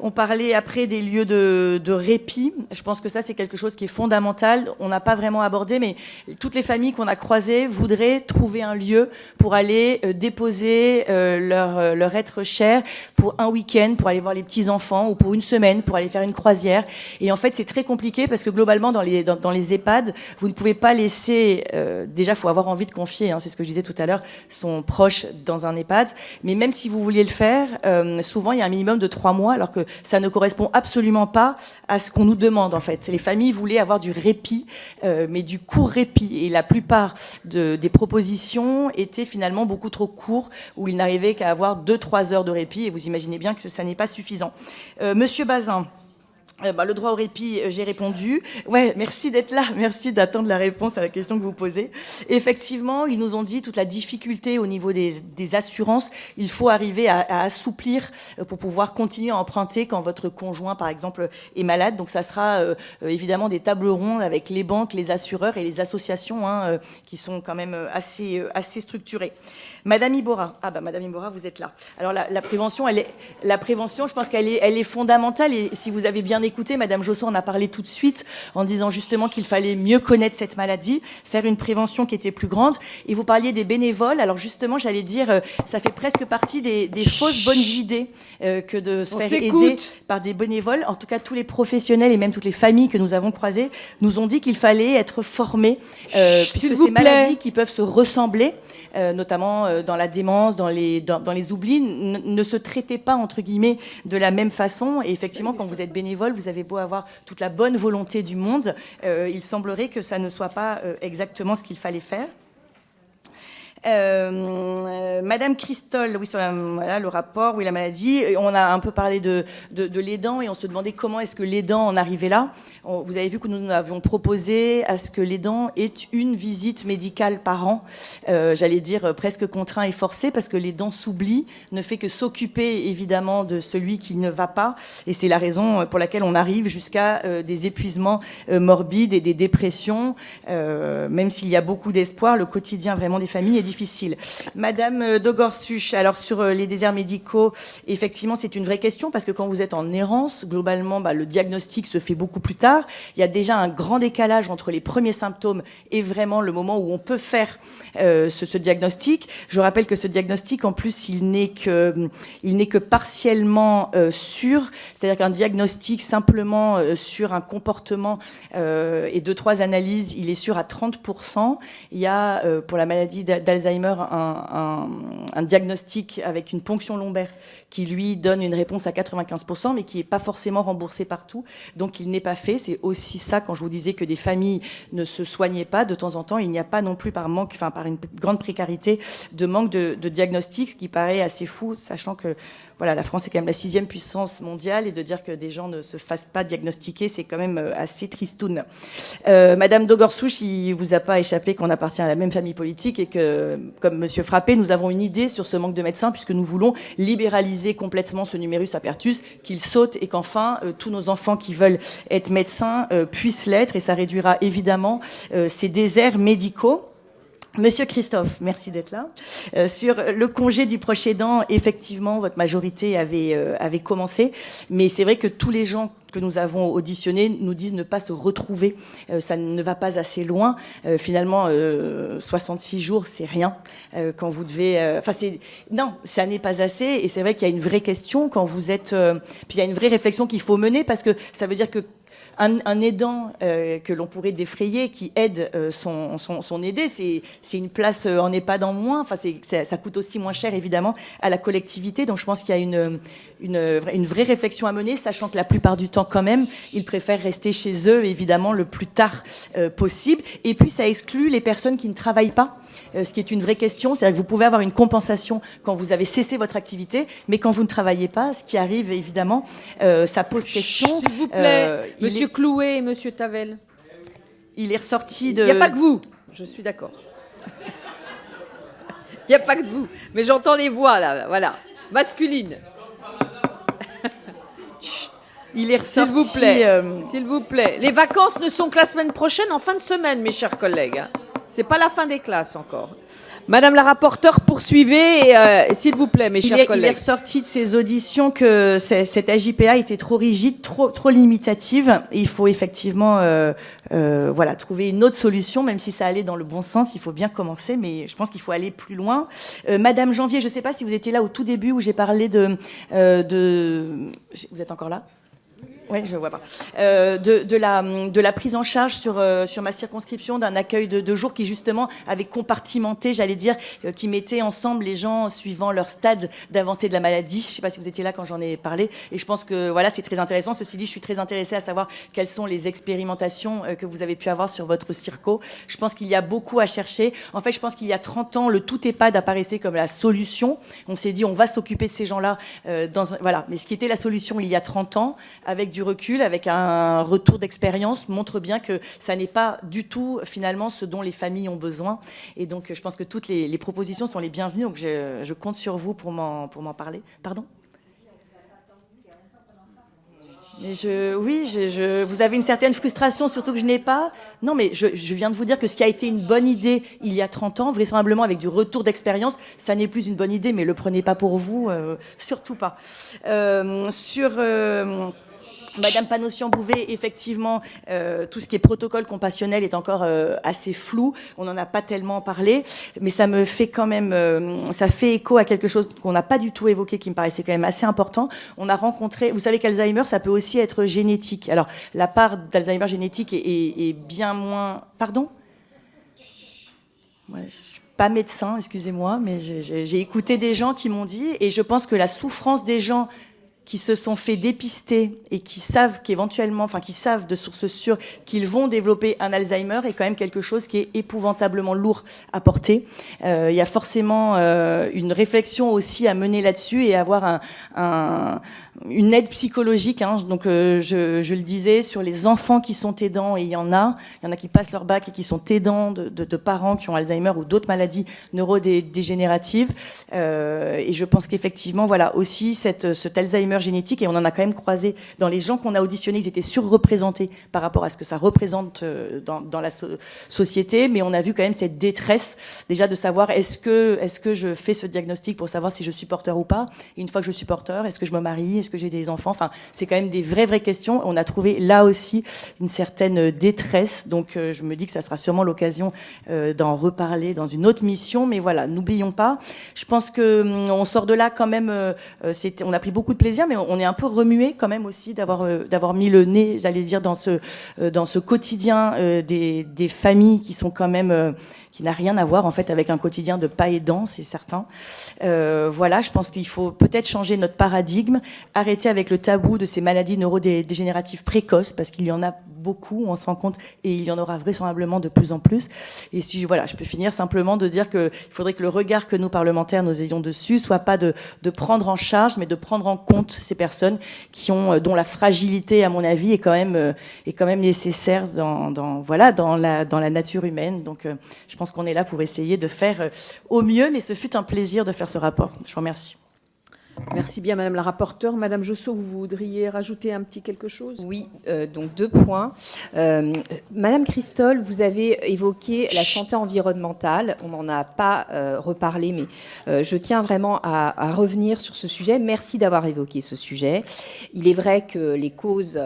S2: On parlait après des lieux de répit. Je pense que ça, c'est quelque chose qui est fondamental. On n'a pas vraiment abordé, mais toutes les familles qu'on a croisées voudraient trouver un lieu pour aller déposer leur être cher pour un week-end, pour aller voir les petits-enfants, ou pour une semaine, pour aller faire une croisière. Et en fait, c'est très compliqué parce que globalement, dans les EHPAD, vous ne pouvez pas laisser... déjà, il faut avoir envie de confier, hein, c'est ce que je disais tout à l'heure, son proche dans un EHPAD. Mais même si vous vouliez le faire, souvent, il y a un minimum de 3 mois, alors que ça ne correspond absolument pas à ce qu'on nous demande, en fait. Les familles voulaient avoir du répit, mais du court répit. Et la plupart des propositions étaient finalement beaucoup trop courts, où ils n'arrivaient qu'à avoir 2-3 heures de répit. Et vous imaginez bien que ça n'est pas suffisant. Monsieur Bazin. Le droit au répit, j'ai répondu. Ouais, merci d'être là, merci d'attendre la réponse à la question que vous posez. Effectivement, ils nous ont dit toute la difficulté au niveau des assurances. Il faut arriver à assouplir pour pouvoir continuer à emprunter quand votre conjoint, par exemple, est malade. Donc, ça sera évidemment des tables rondes avec les banques, les assureurs et les associations qui sont quand même assez structurées. Madame Iborra, Madame Iborra, vous êtes là. Alors la prévention, je pense qu'elle est fondamentale. Et si vous avez bien écouté, Madame Josso en a parlé tout de suite en disant justement qu'il fallait mieux connaître cette maladie, faire une prévention qui était plus grande. Et vous parliez des bénévoles. Alors justement, j'allais dire, ça fait presque partie des fausses bonnes idées que de se faire aider par des bénévoles. En tout cas, tous les professionnels et même toutes les familles que nous avons croisées nous ont dit qu'il fallait être formés, puisque ces maladies qui peuvent se ressembler, notamment dans la démence, dans les oublis, ne se traitaient pas, entre guillemets, de la même façon. Et effectivement, quand vous êtes bénévole, vous avez beau avoir toute la bonne volonté du monde, il semblerait que ça ne soit pas exactement ce qu'il fallait faire. Madame Christol, oui, sur le rapport, oui, la maladie. On a un peu parlé de l'aidant et on se demandait comment est-ce que l'aidant en arrivait là. Vous avez vu que nous avions proposé à ce que l'aidant ait une visite médicale par an. J'allais dire presque contraint et forcé parce que l'aidant s'oublie, ne fait que s'occuper évidemment de celui qui ne va pas. Et c'est la raison pour laquelle on arrive jusqu'à des épuisements morbides et des dépressions. Même s'il y a beaucoup d'espoir, le quotidien vraiment des familles est difficile. Madame Dogorsuch, alors sur les déserts médicaux, effectivement, c'est une vraie question parce que quand vous êtes en errance, globalement, le diagnostic se fait beaucoup plus tard. Il y a déjà un grand décalage entre les premiers symptômes et vraiment le moment où on peut faire ce diagnostic. Je rappelle que ce diagnostic, en plus, il n'est que partiellement sûr. C'est-à-dire qu'un diagnostic simplement sur un comportement et 2-3 analyses, il est sûr à 30%. Il y a pour la maladie d'Alzheimer un diagnostic avec une ponction lombaire qui lui donne une réponse à 95%, mais qui n'est pas forcément remboursé partout. Donc il n'est pas fait. C'est aussi ça, quand je vous disais que des familles ne se soignaient pas, de temps en temps, il n'y a pas non plus par une grande précarité, de manque de diagnostic, ce qui paraît assez fou, sachant que voilà, la France est quand même la 6e puissance mondiale, et de dire que des gens ne se fassent pas diagnostiquer, c'est quand même assez tristoun. Madame Dogorsuch, il vous a pas échappé qu'on appartient à la même famille politique et que, comme Monsieur Frappé, nous avons une idée sur ce manque de médecins, puisque nous voulons libéraliser complètement ce numerus apertus, qu'il saute et qu'enfin tous nos enfants qui veulent être médecins puissent l'être, et ça réduira évidemment ces déserts médicaux. Monsieur Christophe, merci d'être là. Sur le congé du proche aidant, effectivement, votre majorité avait commencé, mais c'est vrai que tous les gens que nous avons auditionnés nous disent ne pas se retrouver. Ça ne va pas assez loin. Finalement, 66 jours, c'est rien. Quand vous devez... non, ça n'est pas assez. Et c'est vrai qu'il y a une vraie question quand vous êtes... puis il y a une vraie réflexion qu'il faut mener, parce que ça veut dire que un aidant que l'on pourrait défrayer, qui aide son aidé, c'est une place en EHPAD en moins. Enfin, ça coûte aussi moins cher, évidemment, à la collectivité. Donc, je pense qu'il y a une vraie réflexion à mener, sachant que la plupart du temps, quand même, ils préfèrent rester chez eux, évidemment, le plus tard possible. Et puis, ça exclut les personnes qui ne travaillent pas. Ce qui est une vraie question, c'est-à-dire que vous pouvez avoir une compensation quand vous avez cessé votre activité, mais quand vous ne travaillez pas, ce qui arrive évidemment, ça pose question.
S6: S'il vous plaît, Monsieur Clouet et Monsieur Tavel.
S2: Il est ressorti de...
S6: Il n'y a pas que vous, je suis d'accord. Il n'y a pas que vous, mais j'entends les voix là, voilà, masculines.
S2: Il est ressorti...
S6: S'il vous plaît. Les vacances ne sont que la semaine prochaine, en fin de semaine, mes chers collègues. C'est pas la fin des classes encore. Madame la rapporteure, poursuivez, s'il vous plaît, mes chers collègues.
S2: Il est ressorti de ces auditions que cette AJPA était trop rigide, trop limitative. Et il faut effectivement trouver une autre solution, même si ça allait dans le bon sens. Il faut bien commencer, mais je pense qu'il faut aller plus loin. Madame Janvier, je ne sais pas si vous étiez là au tout début où j'ai parlé de... Vous êtes encore là ? Oui, je ne vois pas. De la prise en charge sur ma circonscription d'un accueil de jour qui, justement, avait compartimenté, j'allais dire, qui mettait ensemble les gens suivant leur stade d'avancée de la maladie. Je ne sais pas si vous étiez là quand j'en ai parlé. Et je pense que voilà, c'est très intéressant. Ceci dit, je suis très intéressée à savoir quelles sont les expérimentations que vous avez pu avoir sur votre circo. Je pense qu'il y a beaucoup à chercher. En fait, je pense qu'il y a 30 ans, le tout EHPAD apparaissait comme la solution. On s'est dit, on va s'occuper de ces gens-là. Voilà. Mais ce qui était la solution il y a 30 ans, avec du recul, avec un retour d'expérience, montre bien que ça n'est pas du tout finalement ce dont les familles ont besoin. Et donc je pense que toutes les propositions sont les bienvenues. Donc je compte sur vous pour m'en parler. Pardon ? Mais vous avez une certaine frustration, surtout que je n'ai pas. Non, mais je viens de vous dire que ce qui a été une bonne idée il y a 30 ans, vraisemblablement avec du retour d'expérience, ça n'est plus une bonne idée, mais le prenez pas pour vous, surtout pas. Madame Panosyan-Bouvet, effectivement, tout ce qui est protocole compassionnel est encore assez flou. On n'en a pas tellement parlé, mais ça me fait quand même, ça fait écho à quelque chose qu'on n'a pas du tout évoqué, qui me paraissait quand même assez important. On a rencontré, vous savez qu'Alzheimer, ça peut aussi être génétique. Alors, la part d'Alzheimer génétique est bien moins... Pardon ? Ouais, je suis pas médecin, excusez-moi, mais j'ai écouté des gens qui m'ont dit, et je pense que la souffrance des gens qui se sont fait dépister et qui savent qu'éventuellement, enfin qui savent de sources sûres qu'ils vont développer un Alzheimer est quand même quelque chose qui est épouvantablement lourd à porter. Il y a forcément une réflexion aussi à mener là-dessus et avoir une aide psychologique. Donc je le disais, sur les enfants qui sont aidants, et il y en a qui passent leur bac et qui sont aidants de parents qui ont Alzheimer ou d'autres maladies neurodégénératives. Et je pense qu'effectivement, voilà, aussi cet Alzheimer tumeurs génétiques, et on en a quand même croisé dans les gens qu'on a auditionnés, ils étaient surreprésentés par rapport à ce que ça représente dans la société, mais on a vu quand même cette détresse déjà de savoir est-ce que je fais ce diagnostic pour savoir si je suis porteur ou pas, et une fois que je suis porteur, est-ce que je me marie, est-ce que j'ai des enfants, enfin c'est quand même des vraies questions. On a trouvé là aussi une certaine détresse, donc je me dis que ça sera sûrement l'occasion d'en reparler dans une autre mission, mais voilà, n'oublions pas. Je pense que on sort de là quand même, on a pris beaucoup de plaisir, mais on est un peu remué quand même aussi d'avoir mis le nez, j'allais dire, dans ce quotidien des familles qui sont quand même qui n'a rien à voir en fait avec un quotidien de pas aidant, c'est certain. Voilà, je pense qu'il faut peut-être changer notre paradigme, arrêter avec le tabou de ces maladies neurodégénératives précoces, parce qu'il y en a beaucoup, on se rend compte, et il y en aura vraisemblablement de plus en plus. Et si voilà, je peux finir simplement de dire qu'il faudrait que le regard que nous parlementaires nous ayons dessus soit pas de prendre en charge, mais de prendre en compte ces personnes dont la fragilité, à mon avis, est quand même nécessaire dans la nature humaine. Donc je pense qu'on est là pour essayer de faire au mieux, mais ce fut un plaisir de faire ce rapport. Je vous remercie.
S6: Merci bien, Madame la rapporteure. Madame Josso, vous voudriez rajouter un petit quelque chose?
S3: Oui, donc 2 points. Madame Christol, vous avez évoqué la santé environnementale. On n'en a pas reparlé, mais je tiens vraiment à revenir sur ce sujet. Merci d'avoir évoqué ce sujet. Il est vrai que les causes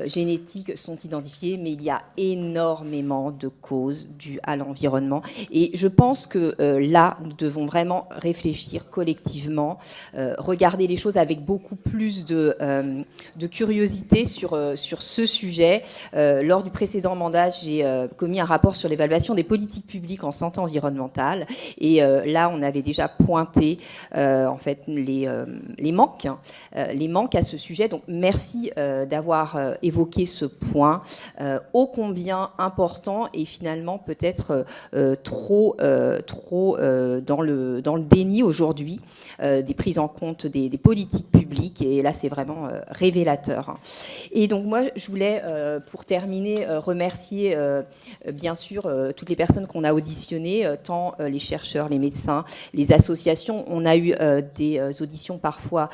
S3: génétiques sont identifiées, mais il y a énormément de causes dues à l'environnement. Et je pense que là, nous devons vraiment réfléchir collectivement, regarder les choses avec beaucoup plus de curiosité sur ce sujet. Lors du précédent mandat, j'ai commis un rapport sur l'évaluation des politiques publiques en santé environnementale. Et là, on avait déjà pointé en fait les manques à ce sujet. Donc, merci d'avoir évoqué ce point ô combien important et finalement peut-être trop dans le déni aujourd'hui des prises en compte des politiques publiques, et là c'est vraiment révélateur. Et donc moi je voulais pour terminer remercier bien sûr toutes les personnes qu'on a auditionnées, tant les chercheurs, les médecins, les associations. On a eu des auditions parfois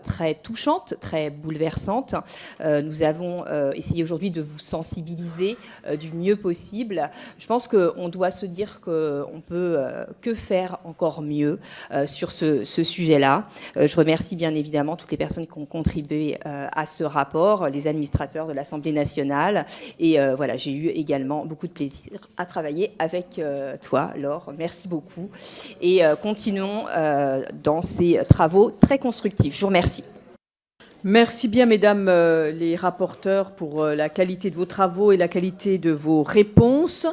S3: très touchantes, très bouleversantes. Nous avons essayé aujourd'hui de vous sensibiliser du mieux possible. Je pense qu'on doit se dire qu'on peut que faire encore mieux sur ce sujet-là. Je remercie bien évidemment toutes les personnes qui ont contribué à ce rapport, les administrateurs de l'Assemblée nationale. Et voilà, j'ai eu également beaucoup de plaisir à travailler avec toi, Laure. Merci beaucoup. Et continuons dans ces travaux très constructifs. Je vous remercie.
S6: Merci bien, mesdames les rapporteurs, pour la qualité de vos travaux et la qualité de vos réponses.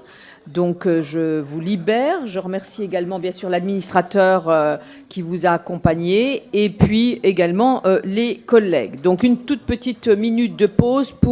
S6: Donc, je vous libère. Je remercie également, bien sûr, l'administrateur qui vous a accompagné, et puis également les collègues. Donc, une toute petite minute de pause pour